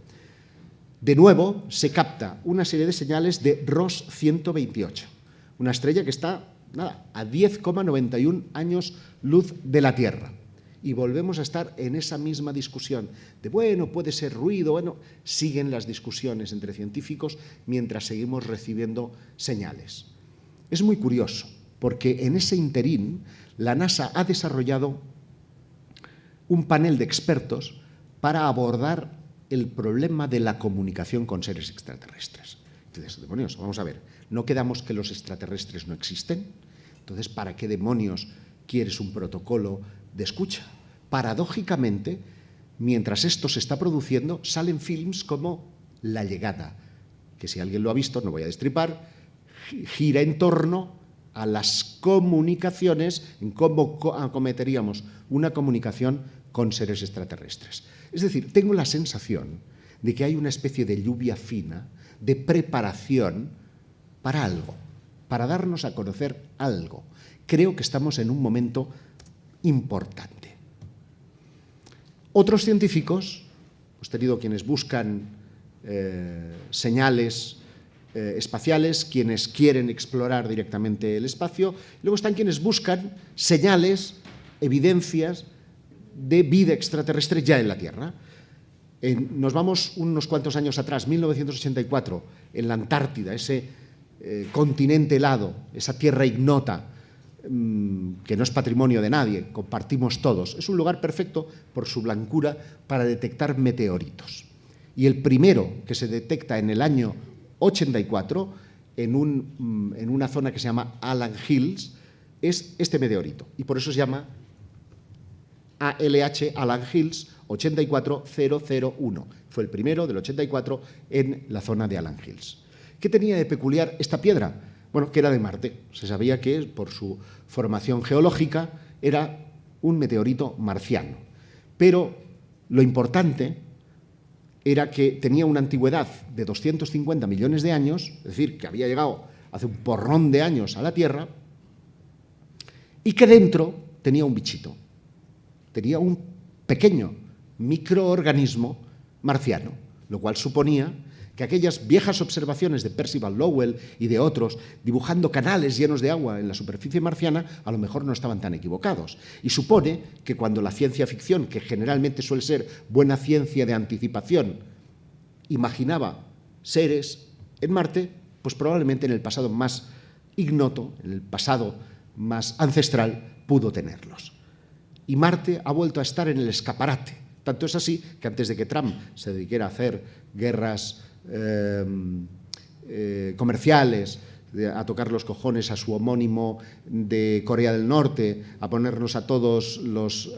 De nuevo, se capta una serie de señales de Ross 128, una estrella que está a 10,91 años luz de la Tierra. Y volvemos a estar en esa misma discusión de, bueno, puede ser ruido, bueno, siguen las discusiones entre científicos mientras seguimos recibiendo señales. Es muy curioso, porque en ese interín la NASA ha desarrollado un panel de expertos para abordar el problema de la comunicación con seres extraterrestres. Entonces, demonios, vamos a ver, ¿no quedamos que los extraterrestres no existen? Entonces, ¿para qué demonios quieres un protocolo de escucha? Paradójicamente, mientras esto se está produciendo, salen films como La Llegada, que si alguien lo ha visto, no voy a destripar, gira en torno a las comunicaciones, en cómo acometeríamos una comunicación con seres extraterrestres. Es decir, tengo la sensación de que hay una especie de lluvia fina, de preparación para algo, para darnos a conocer algo. Creo que estamos en un momento importante. Otros científicos, hemos tenido quienes buscan señales espaciales, quienes quieren explorar directamente el espacio, y luego están quienes buscan señales, evidencias de vida extraterrestre ya en la Tierra. Nos vamos unos cuantos años atrás, 1984, en la Antártida, ese continente helado, esa tierra ignota, que no es patrimonio de nadie, compartimos todos. Es un lugar perfecto por su blancura para detectar meteoritos. Y el primero que se detecta en el año 84, en una zona que se llama Allan Hills, es este meteorito. Y por eso se llama ALH, Allan Hills 84001. Fue el primero del 84 en la zona de Allan Hills. ¿Qué tenía de peculiar esta piedra? Bueno, que era de Marte. Se sabía que, por su formación geológica, era un meteorito marciano. Pero lo importante era que tenía una antigüedad de 250 millones de años, es decir, que había llegado hace un porrón de años a la Tierra, y que dentro tenía un bichito. Tenía un pequeño microorganismo marciano, lo cual suponía que aquellas viejas observaciones de Percival Lowell y de otros, dibujando canales llenos de agua en la superficie marciana, a lo mejor no estaban tan equivocados. Y supone que cuando la ciencia ficción, que generalmente suele ser buena ciencia de anticipación, imaginaba seres en Marte, pues probablemente en el pasado más ignoto, en el pasado más ancestral, pudo tenerlos. Y Marte ha vuelto a estar en el escaparate. Tanto es así que antes de que Trump se dedicara a hacer guerras comerciales, a tocar los cojones a su homónimo de Corea del Norte, a ponernos a todos los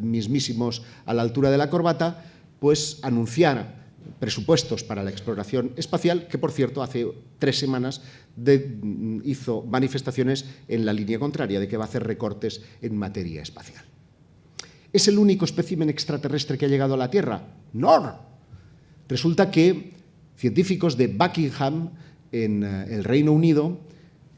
mismísimos a la altura de la corbata, pues anunciara presupuestos para la exploración espacial, que por cierto hace 3 semanas hizo manifestaciones en la línea contraria, de que va a hacer recortes en materia espacial. ¿Es el único espécimen extraterrestre que ha llegado a la Tierra? No. Resulta que científicos de Buckingham, en el Reino Unido,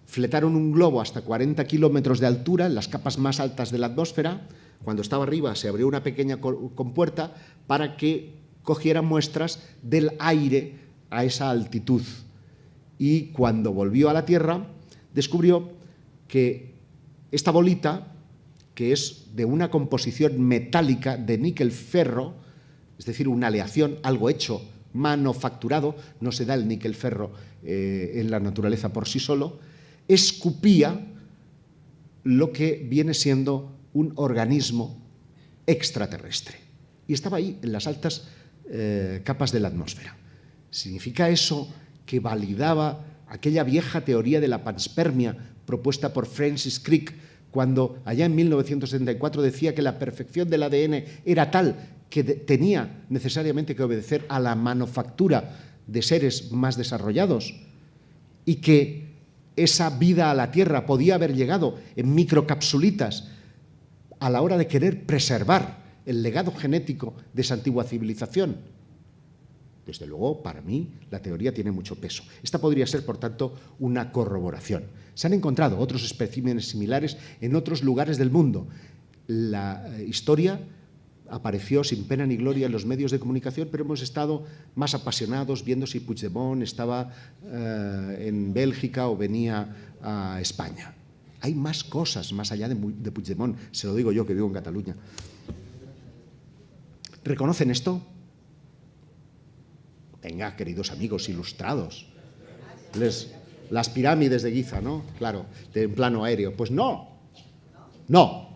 fletaron un globo hasta 40 kilómetros de altura, en las capas más altas de la atmósfera. Cuando estaba arriba se abrió una pequeña compuerta para que cogiera muestras del aire a esa altitud. Y cuando volvió a la Tierra, descubrió que esta bolita, que es de una composición metálica de níquel-ferro, es decir, una aleación, algo hecho, manufacturado, no se da el níquel-ferro en la naturaleza por sí solo, escupía lo que viene siendo un organismo extraterrestre. Y estaba ahí, en las altas capas de la atmósfera. ¿Significa eso que validaba aquella vieja teoría de la panspermia propuesta por Francis Crick, cuando allá en 1974 decía que la perfección del ADN era tal que tenía necesariamente que obedecer a la manufactura de seres más desarrollados, y que esa vida a la Tierra podía haber llegado en microcapsulitas a la hora de querer preservar el legado genético de esa antigua civilización? Desde luego, para mí, la teoría tiene mucho peso. Esta podría ser, por tanto, una corroboración. Se han encontrado otros especímenes similares en otros lugares del mundo. La historia apareció sin pena ni gloria en los medios de comunicación, pero hemos estado más apasionados viendo si Puigdemont estaba en Bélgica o venía a España. Hay más cosas más allá de Puigdemont, se lo digo yo que vivo en Cataluña. ¿Reconocen esto? Venga, queridos amigos ilustrados. Las pirámides de Giza, ¿no? Claro, en plano aéreo. Pues no. No.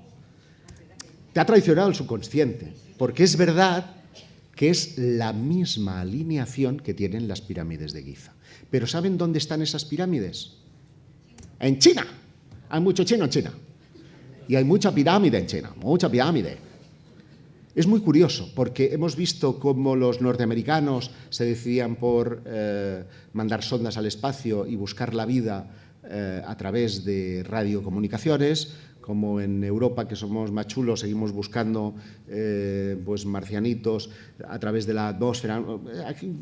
Te ha traicionado el subconsciente, porque es verdad que es la misma alineación que tienen las pirámides de Giza. Pero ¿saben dónde están esas pirámides? En China. Hay mucho chino en China. Y hay mucha pirámide en China, mucha pirámide. Es muy curioso, porque hemos visto cómo los norteamericanos se decidían por mandar sondas al espacio y buscar la vida a través de radiocomunicaciones, como en Europa, que somos más chulos, seguimos buscando pues marcianitos a través de la atmósfera,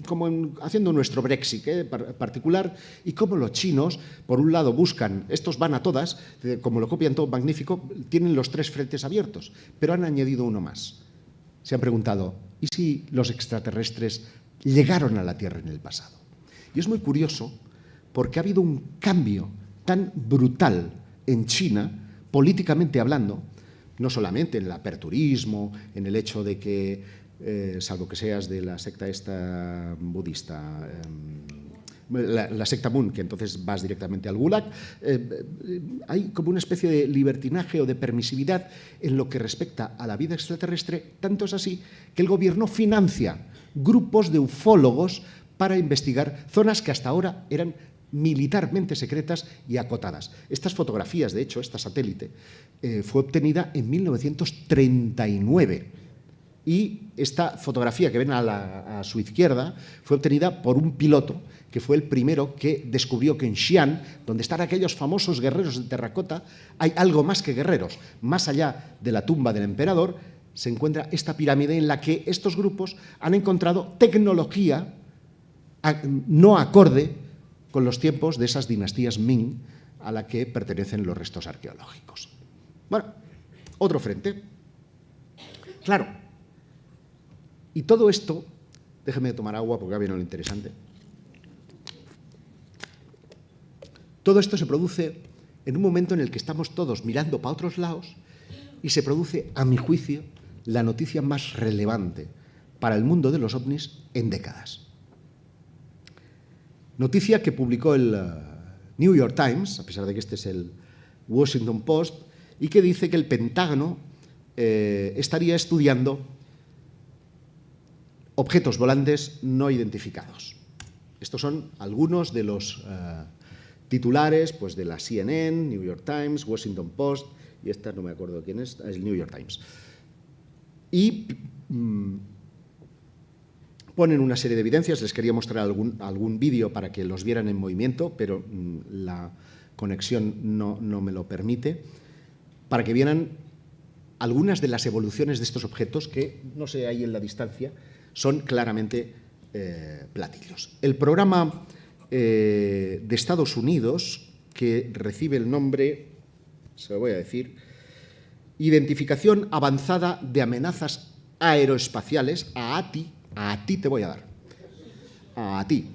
como haciendo nuestro Brexit particular, y como los chinos, por un lado, buscan, estos van a todas, como lo copian todo magnífico, tienen los 3 frentes abiertos, pero han añadido uno más. Se han preguntado, ¿y si los extraterrestres llegaron a la Tierra en el pasado? Y es muy curioso porque ha habido un cambio tan brutal en China, políticamente hablando, no solamente en el aperturismo, en el hecho de que, salvo que seas de la secta esta budista, la secta Moon, que entonces vas directamente al Gulag, hay como una especie de libertinaje o de permisividad en lo que respecta a la vida extraterrestre, tanto es así que el gobierno financia grupos de ufólogos para investigar zonas que hasta ahora eran militarmente secretas y acotadas. Estas fotografías, de hecho, esta satélite, fue obtenida en 1939. Y esta fotografía que ven a su izquierda fue obtenida por un piloto que fue el primero que descubrió que en Xi'an, donde están aquellos famosos guerreros de terracota, hay algo más que guerreros. Más allá de la tumba del emperador se encuentra esta pirámide en la que estos grupos han encontrado tecnología no acorde con los tiempos de esas dinastías Ming a la que pertenecen los restos arqueológicos. Bueno, otro frente. Claro. Y todo esto, déjeme tomar agua porque ahora viene lo interesante. Todo esto se produce en un momento en el que estamos todos mirando para otros lados y se produce, a mi juicio, la noticia más relevante para el mundo de los ovnis en décadas. Noticia que publicó el New York Times, a pesar de que este es el Washington Post, y que dice que el Pentágono estaría estudiando objetos volantes no identificados. Estos son algunos de los titulares pues, de la CNN, New York Times, Washington Post, y esta no me acuerdo quién es el New York Times. Y ponen una serie de evidencias, les quería mostrar algún vídeo para que los vieran en movimiento, pero la conexión no me lo permite, para que vieran algunas de las evoluciones de estos objetos que, no sé, ahí en la distancia, son claramente platillos. El programa de Estados Unidos, que recibe el nombre, se lo voy a decir, Identificación Avanzada de Amenazas Aeroespaciales, AATI te voy a dar, AATI.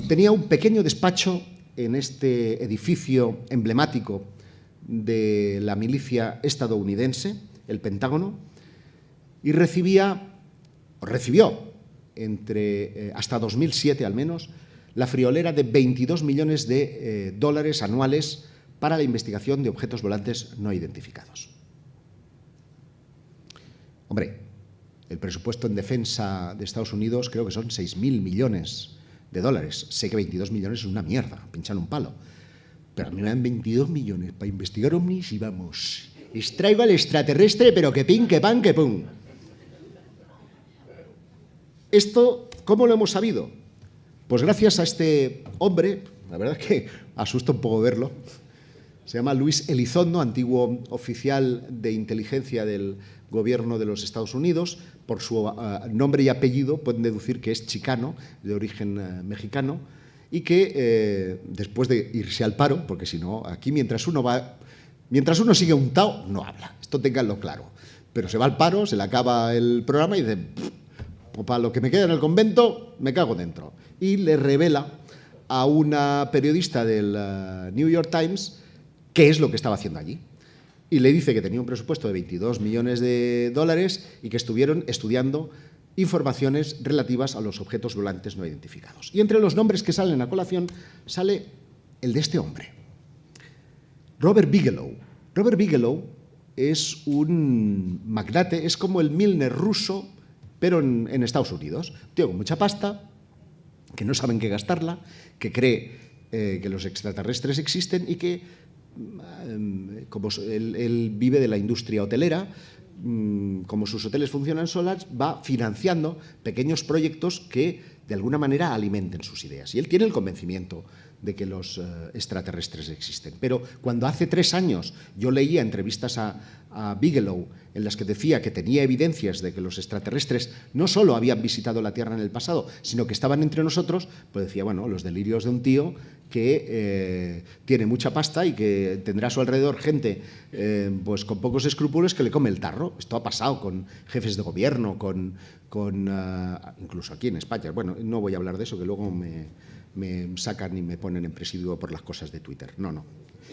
Tenía un pequeño despacho en este edificio emblemático de la milicia estadounidense, el Pentágono, y recibió hasta 2007 al menos, la friolera de 22 millones de dólares anuales para la investigación de objetos volantes no identificados. Hombre, el presupuesto en defensa de Estados Unidos creo que son 6.000 millones de dólares. Sé que 22 millones es una mierda, pinchan un palo. Pero a mí me dan 22 millones para investigar ovnis y vamos, extraigo al extraterrestre, pero que pin, que pan, que pum. Esto, ¿cómo lo hemos sabido? Pues gracias a este hombre, la verdad es que asusta un poco verlo, se llama Luis Elizondo, antiguo oficial de inteligencia del gobierno de los Estados Unidos. Por su nombre y apellido pueden deducir que es chicano, de origen mexicano, y que después de irse al paro, porque si no, aquí mientras uno sigue untado, no habla, esto ténganlo claro, pero se va al paro, se le acaba el programa y dice, pues para lo que me queda en el convento, me cago dentro. Y le revela a una periodista del New York Times qué es lo que estaba haciendo allí. Y le dice que tenía un presupuesto de 22 millones de dólares y que estuvieron estudiando informaciones relativas a los objetos volantes no identificados. Y entre los nombres que salen a colación sale el de este hombre, Robert Bigelow. Robert Bigelow es un magnate, es como el Milner ruso, pero en Estados Unidos. Un tío con mucha pasta, que no saben qué gastarla, que cree que los extraterrestres existen y que, como él vive de la industria hotelera, como sus hoteles funcionan solas, va financiando pequeños proyectos que de alguna manera alimenten sus ideas. Y él tiene el convencimiento de que los extraterrestres existen. Pero cuando hace 3 años yo leía entrevistas a Bigelow en las que decía que tenía evidencias de que los extraterrestres no solo habían visitado la Tierra en el pasado, sino que estaban entre nosotros, pues decía, bueno, los delirios de un tío que tiene mucha pasta y que tendrá a su alrededor gente pues con pocos escrúpulos que le come el tarro. Esto ha pasado con jefes de gobierno, incluso aquí en España. Bueno, no voy a hablar de eso, que luego me sacan y me ponen en presidio por las cosas de Twitter. No.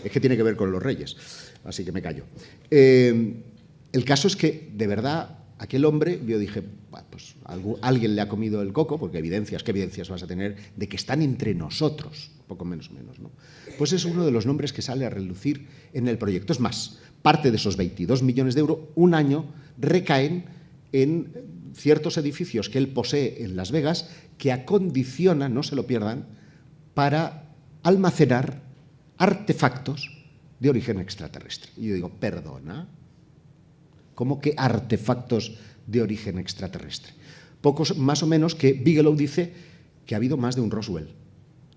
Es que tiene que ver con los reyes, así que me callo. El caso es que, de verdad, aquel hombre, yo dije, bueno, pues alguien le ha comido el coco, porque ¿qué evidencias vas a tener de que están entre nosotros? Poco menos, ¿no? Pues es uno de los nombres que sale a relucir en el proyecto. Es más, parte de esos 22 millones de euros, un año, recaen en ciertos edificios que él posee en Las Vegas que acondicionan, no se lo pierdan, para almacenar artefactos de origen extraterrestre. Y yo digo, perdona, ¿cómo que artefactos de origen extraterrestre? Pocos más o menos que Bigelow dice que ha habido más de un Roswell.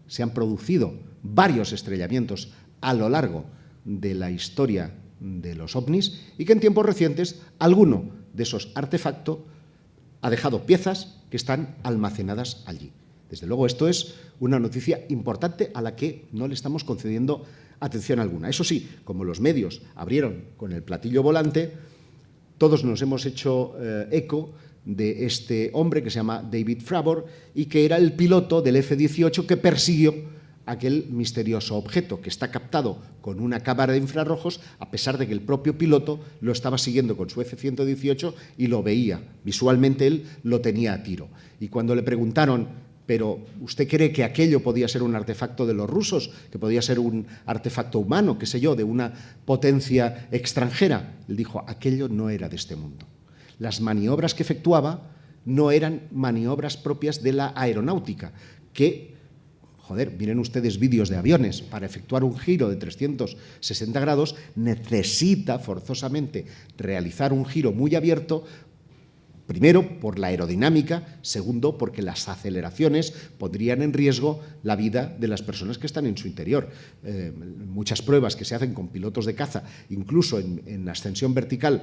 Se han producido varios estrellamientos a lo largo de la historia de los ovnis y que en tiempos recientes alguno de esos artefactos ha dejado piezas que están almacenadas allí. Desde luego, esto es una noticia importante a la que no le estamos concediendo atención alguna. Eso sí, como los medios abrieron con el platillo volante, todos nos hemos hecho eco de este hombre que se llama David Fravor y que era el piloto del F-18 que persiguió aquel misterioso objeto que está captado con una cámara de infrarrojos, a pesar de que el propio piloto lo estaba siguiendo con su F-118 y lo veía. Visualmente él lo tenía a tiro. Y cuando le preguntaron, ¿pero usted cree que aquello podía ser un artefacto de los rusos, que podía ser un artefacto humano, qué sé yo, de una potencia extranjera? Él dijo, aquello no era de este mundo. Las maniobras que efectuaba no eran maniobras propias de la aeronáutica, que, joder, miren ustedes vídeos de aviones, para efectuar un giro de 360 grados necesita forzosamente realizar un giro muy abierto. Primero, por la aerodinámica. Segundo, porque las aceleraciones pondrían en riesgo la vida de las personas que están en su interior. Muchas pruebas que se hacen con pilotos de caza, incluso en ascensión vertical,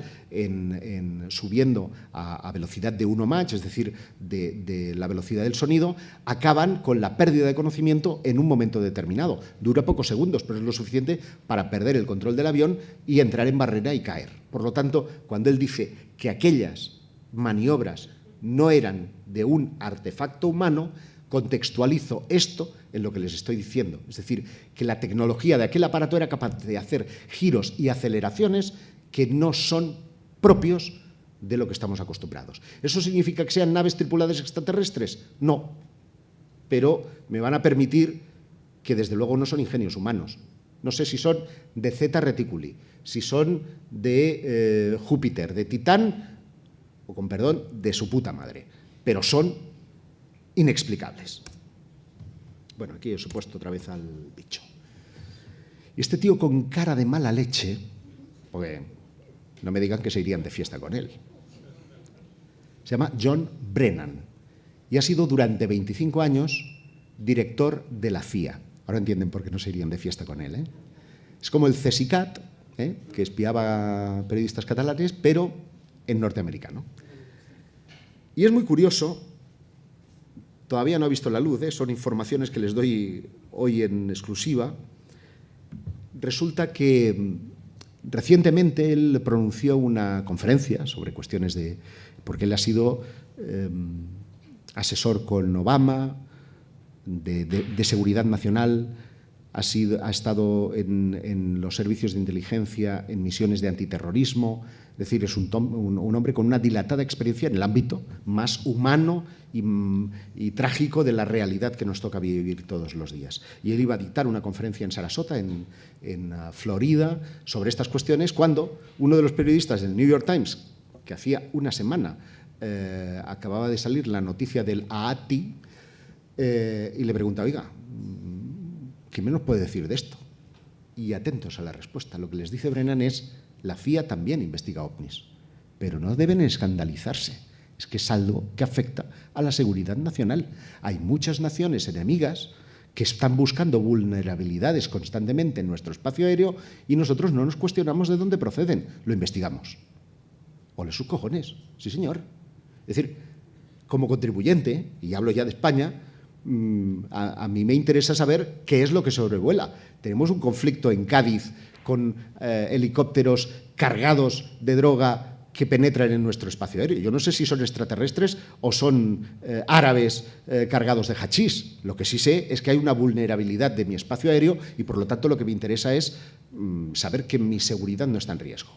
subiendo a velocidad de 1 Mach, es decir, de la velocidad del sonido, acaban con la pérdida de conocimiento en un momento determinado. Dura pocos segundos, pero es lo suficiente para perder el control del avión y entrar en barrera y caer. Por lo tanto, cuando él dice que aquellas maniobras no eran de un artefacto humano, contextualizo esto en lo que les estoy diciendo. Es decir, que la tecnología de aquel aparato era capaz de hacer giros y aceleraciones que no son propios de lo que estamos acostumbrados. ¿Eso significa que sean naves tripuladas extraterrestres? No. Pero me van a permitir que desde luego no son ingenios humanos. No sé si son de Zeta Reticuli, si son de Júpiter, de Titán, o con perdón, de su puta madre, pero son inexplicables. Bueno, aquí os he puesto otra vez al bicho. Y este tío con cara de mala leche, porque no me digan que se irían de fiesta con él, se llama John Brennan y ha sido durante 25 años director de la CIA. Ahora entienden por qué no se irían de fiesta con él, ¿eh? Es como el CSICAT, que espiaba a periodistas catalanes, pero en norteamericano. Y es muy curioso, todavía no ha visto la luz, son informaciones que les doy hoy en exclusiva. Resulta que recientemente él pronunció una conferencia sobre cuestiones de... porque él ha sido asesor con Obama, de seguridad nacional, ha estado en los servicios de inteligencia, en misiones de antiterrorismo. Es decir, es un hombre con una dilatada experiencia en el ámbito más humano y trágico de la realidad que nos toca vivir todos los días. Y él iba a dictar una conferencia en Sarasota, en Florida, sobre estas cuestiones, cuando uno de los periodistas del New York Times, que hacía una semana acababa de salir la noticia del AATI, y le pregunta, oiga, ¿qué me nos puede decir de esto? Y atentos a la respuesta. Lo que les dice Brennan es, la CIA también investiga ovnis, pero no deben escandalizarse. Es que es algo que afecta a la seguridad nacional. Hay muchas naciones enemigas que están buscando vulnerabilidades constantemente en nuestro espacio aéreo y nosotros no nos cuestionamos de dónde proceden, lo investigamos. ¡Ole sus cojones! Sí, señor. Es decir, como contribuyente, y hablo ya de España, a mí me interesa saber qué es lo que sobrevuela. Tenemos un conflicto en Cádiz con helicópteros cargados de droga que penetran en nuestro espacio aéreo. Yo no sé si son extraterrestres o son árabes cargados de hachís. Lo que sí sé es que hay una vulnerabilidad de mi espacio aéreo y, por lo tanto, lo que me interesa es saber que mi seguridad no está en riesgo.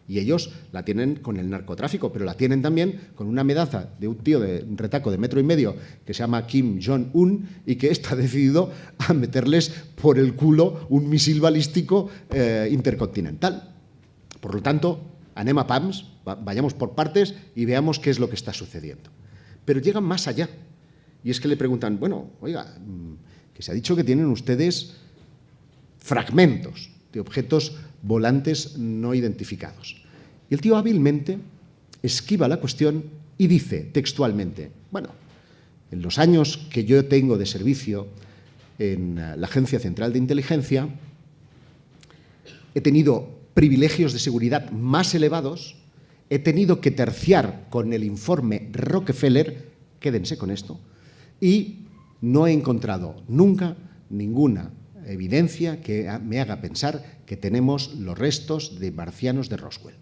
Y ellos la tienen con el narcotráfico, pero la tienen también con una amenaza de un tío de un retaco de 1,5 metros que se llama Kim Jong-un y que está decidido a meterles por el culo un misil balístico intercontinental. Por lo tanto, anem a pams, vayamos por partes y veamos qué es lo que está sucediendo. Pero llegan más allá. Y es que le preguntan, bueno, oiga, que se ha dicho que tienen ustedes fragmentos de objetos volantes no identificados. Y el tío hábilmente esquiva la cuestión y dice textualmente, bueno, en los años que yo tengo de servicio en la Agencia Central de Inteligencia, he tenido privilegios de seguridad más elevados, he tenido que terciar con el informe Rockefeller, quédense con esto, y no he encontrado nunca ninguna evidencia que me haga pensar que tenemos los restos de marcianos de Roswell.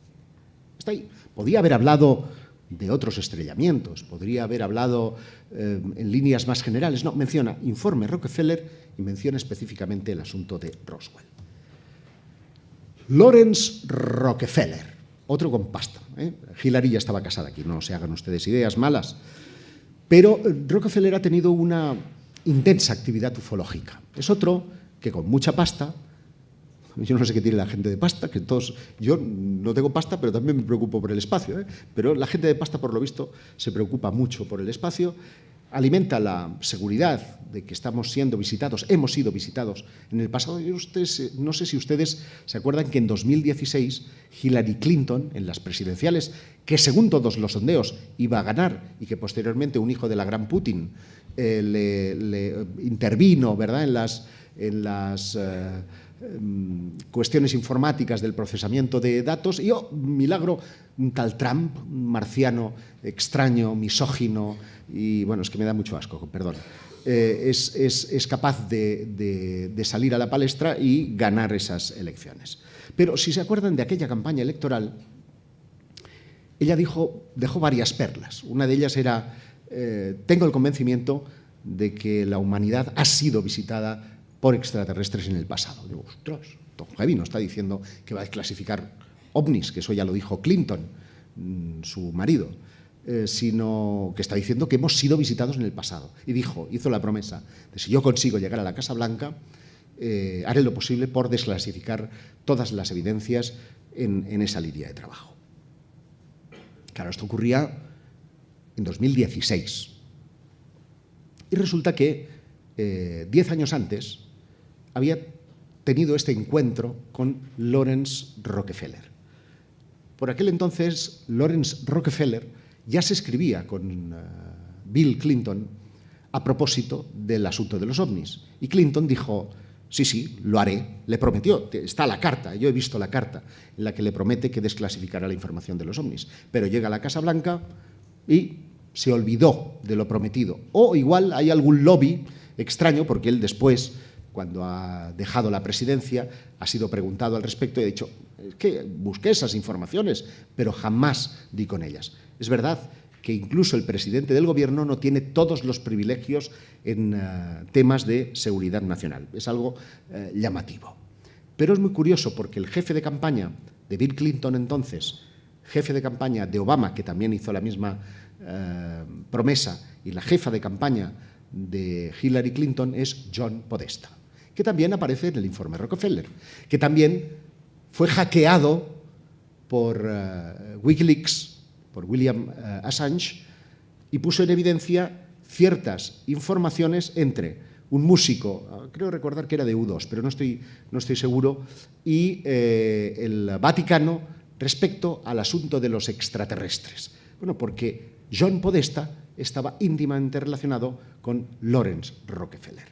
Está ahí. Podía haber hablado de otros estrellamientos, podría haber hablado en líneas más generales. No, menciona informe Rockefeller y menciona específicamente el asunto de Roswell. Lawrence Rockefeller, otro con pasta. Hillary ya estaba casada aquí, no se hagan ustedes ideas malas. Pero Rockefeller ha tenido una intensa actividad ufológica. Es otro que con mucha pasta, yo no sé qué tiene la gente de pasta, que todos, yo no tengo pasta, pero también me preocupo por el espacio, pero la gente de pasta, por lo visto, se preocupa mucho por el espacio, alimenta la seguridad de que estamos siendo visitados, hemos sido visitados en el pasado. No sé si ustedes se acuerdan que en 2016 Hillary Clinton, en las presidenciales, que según todos los sondeos iba a ganar y que posteriormente un hijo de la gran Putin le intervino, ¿verdad?, en las cuestiones informáticas del procesamiento de datos, y milagro, un tal Trump, un marciano extraño, misógino, y bueno, es que me da mucho asco, perdón, es capaz de salir a la palestra y ganar esas elecciones. Pero si se acuerdan de aquella campaña electoral, ella dejó varias perlas. Una de ellas era, tengo el convencimiento de que la humanidad ha sido visitada por extraterrestres en el pasado. Digo, ostras, Tom Heavy no está diciendo que va a desclasificar ovnis, que eso ya lo dijo Clinton, su marido, sino que está diciendo que hemos sido visitados en el pasado. Y hizo la promesa de si yo consigo llegar a la Casa Blanca, haré lo posible por desclasificar todas las evidencias en esa línea de trabajo. Claro, esto ocurría en 2016. Y resulta que 10 años antes había tenido este encuentro con Lawrence Rockefeller. Por aquel entonces, Lawrence Rockefeller ya se escribía con Bill Clinton a propósito del asunto de los ovnis. Y Clinton dijo, sí, lo haré, le prometió, está la carta, yo he visto la carta en la que le promete que desclasificará la información de los ovnis. Pero llega a la Casa Blanca y se olvidó de lo prometido. O igual hay algún lobby extraño, porque él después, cuando ha dejado la presidencia, ha sido preguntado al respecto y ha dicho, es que busqué esas informaciones, pero jamás di con ellas. Es verdad que incluso el presidente del gobierno no tiene todos los privilegios en temas de seguridad nacional. Es algo llamativo. Pero es muy curioso porque el jefe de campaña de Bill Clinton entonces, jefe de campaña de Obama, que también hizo la misma promesa, y la jefa de campaña de Hillary Clinton es John Podesta, que también aparece en el informe Rockefeller, que también fue hackeado por Wikileaks, por William Assange, y puso en evidencia ciertas informaciones entre un músico, creo recordar que era de U2, pero no estoy seguro, y el Vaticano respecto al asunto de los extraterrestres. Bueno, porque John Podesta estaba íntimamente relacionado con Lawrence Rockefeller.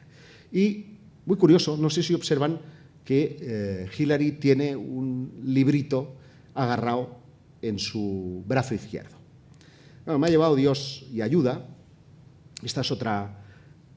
Y, muy curioso, no sé si observan que Hillary tiene un librito agarrado en su brazo izquierdo. Bueno, me ha llevado Dios y ayuda, esta es otra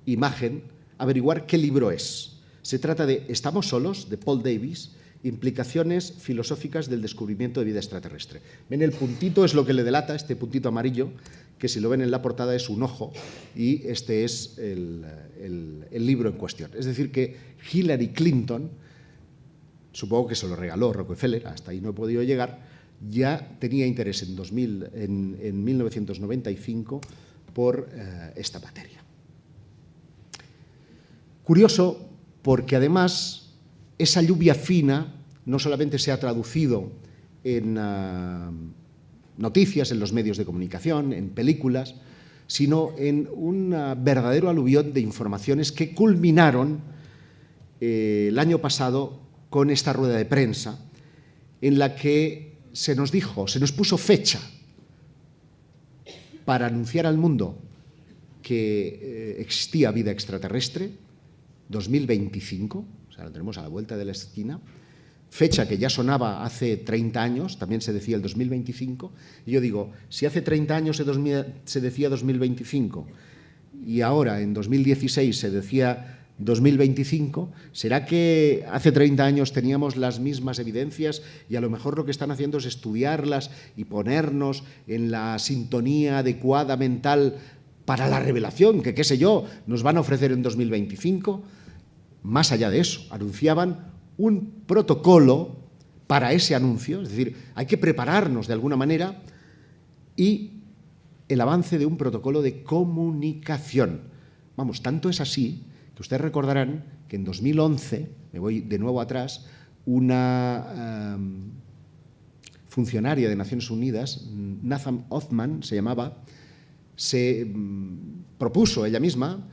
imagen, averiguar qué libro es. Se trata de Estamos solos, de Paul Davies, implicaciones filosóficas del descubrimiento de vida extraterrestre. Ven, el puntito es lo que le delata, este puntito amarillo, que si lo ven en la portada es un ojo, y este es el libro en cuestión. Es decir, que Hillary Clinton, supongo que se lo regaló Rockefeller, hasta ahí no he podido llegar, ya tenía interés en 1995 por esta materia. Curioso, porque además esa lluvia fina no solamente se ha traducido en noticias, en los medios de comunicación, en películas, sino en un verdadero aluvión de informaciones que culminaron el año pasado con esta rueda de prensa en la que se nos puso fecha para anunciar al mundo que existía vida extraterrestre, 2025, o sea, lo tenemos a la vuelta de la esquina, fecha que ya sonaba hace 30 años, también se decía el 2025, y yo digo, si hace 30 años se decía 2025 y ahora en 2016 se decía 2025? ¿Será que hace 30 años teníamos las mismas evidencias y a lo mejor lo que están haciendo es estudiarlas y ponernos en la sintonía adecuada mental para la revelación que, qué sé yo, nos van a ofrecer en 2025? Más allá de eso, anunciaban un protocolo para ese anuncio, es decir, hay que prepararnos de alguna manera, y el avance de un protocolo de comunicación. Vamos, tanto es así que ustedes recordarán que en 2011, me voy de nuevo atrás, una funcionaria de Naciones Unidas, Nathan Hoffman se llamaba, se propuso ella misma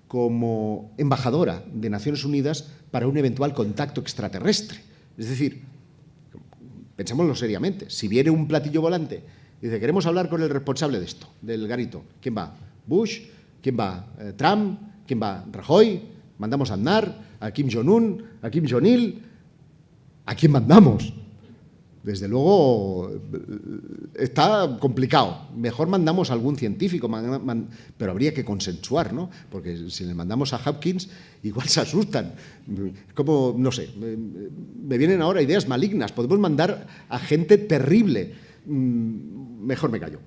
como embajadora de Naciones Unidas para un eventual contacto extraterrestre. Es decir, pensémoslo seriamente, si viene un platillo volante, dice, queremos hablar con el responsable de esto, del garito. ¿Quién va? ¿Bush? ¿Quién va? ¿Trump? ¿Quién va? ¿Rajoy? ¿Mandamos a Aznar? ¿A Kim Jong-un? ¿A Kim Jong-il? ¿A quién mandamos? Desde luego está complicado. Mejor mandamos a algún científico, pero habría que consensuar, ¿no? Porque si le mandamos a Hopkins, igual se asustan. Como, no sé, me vienen ahora ideas malignas. Podemos mandar a gente terrible. Mejor me callo.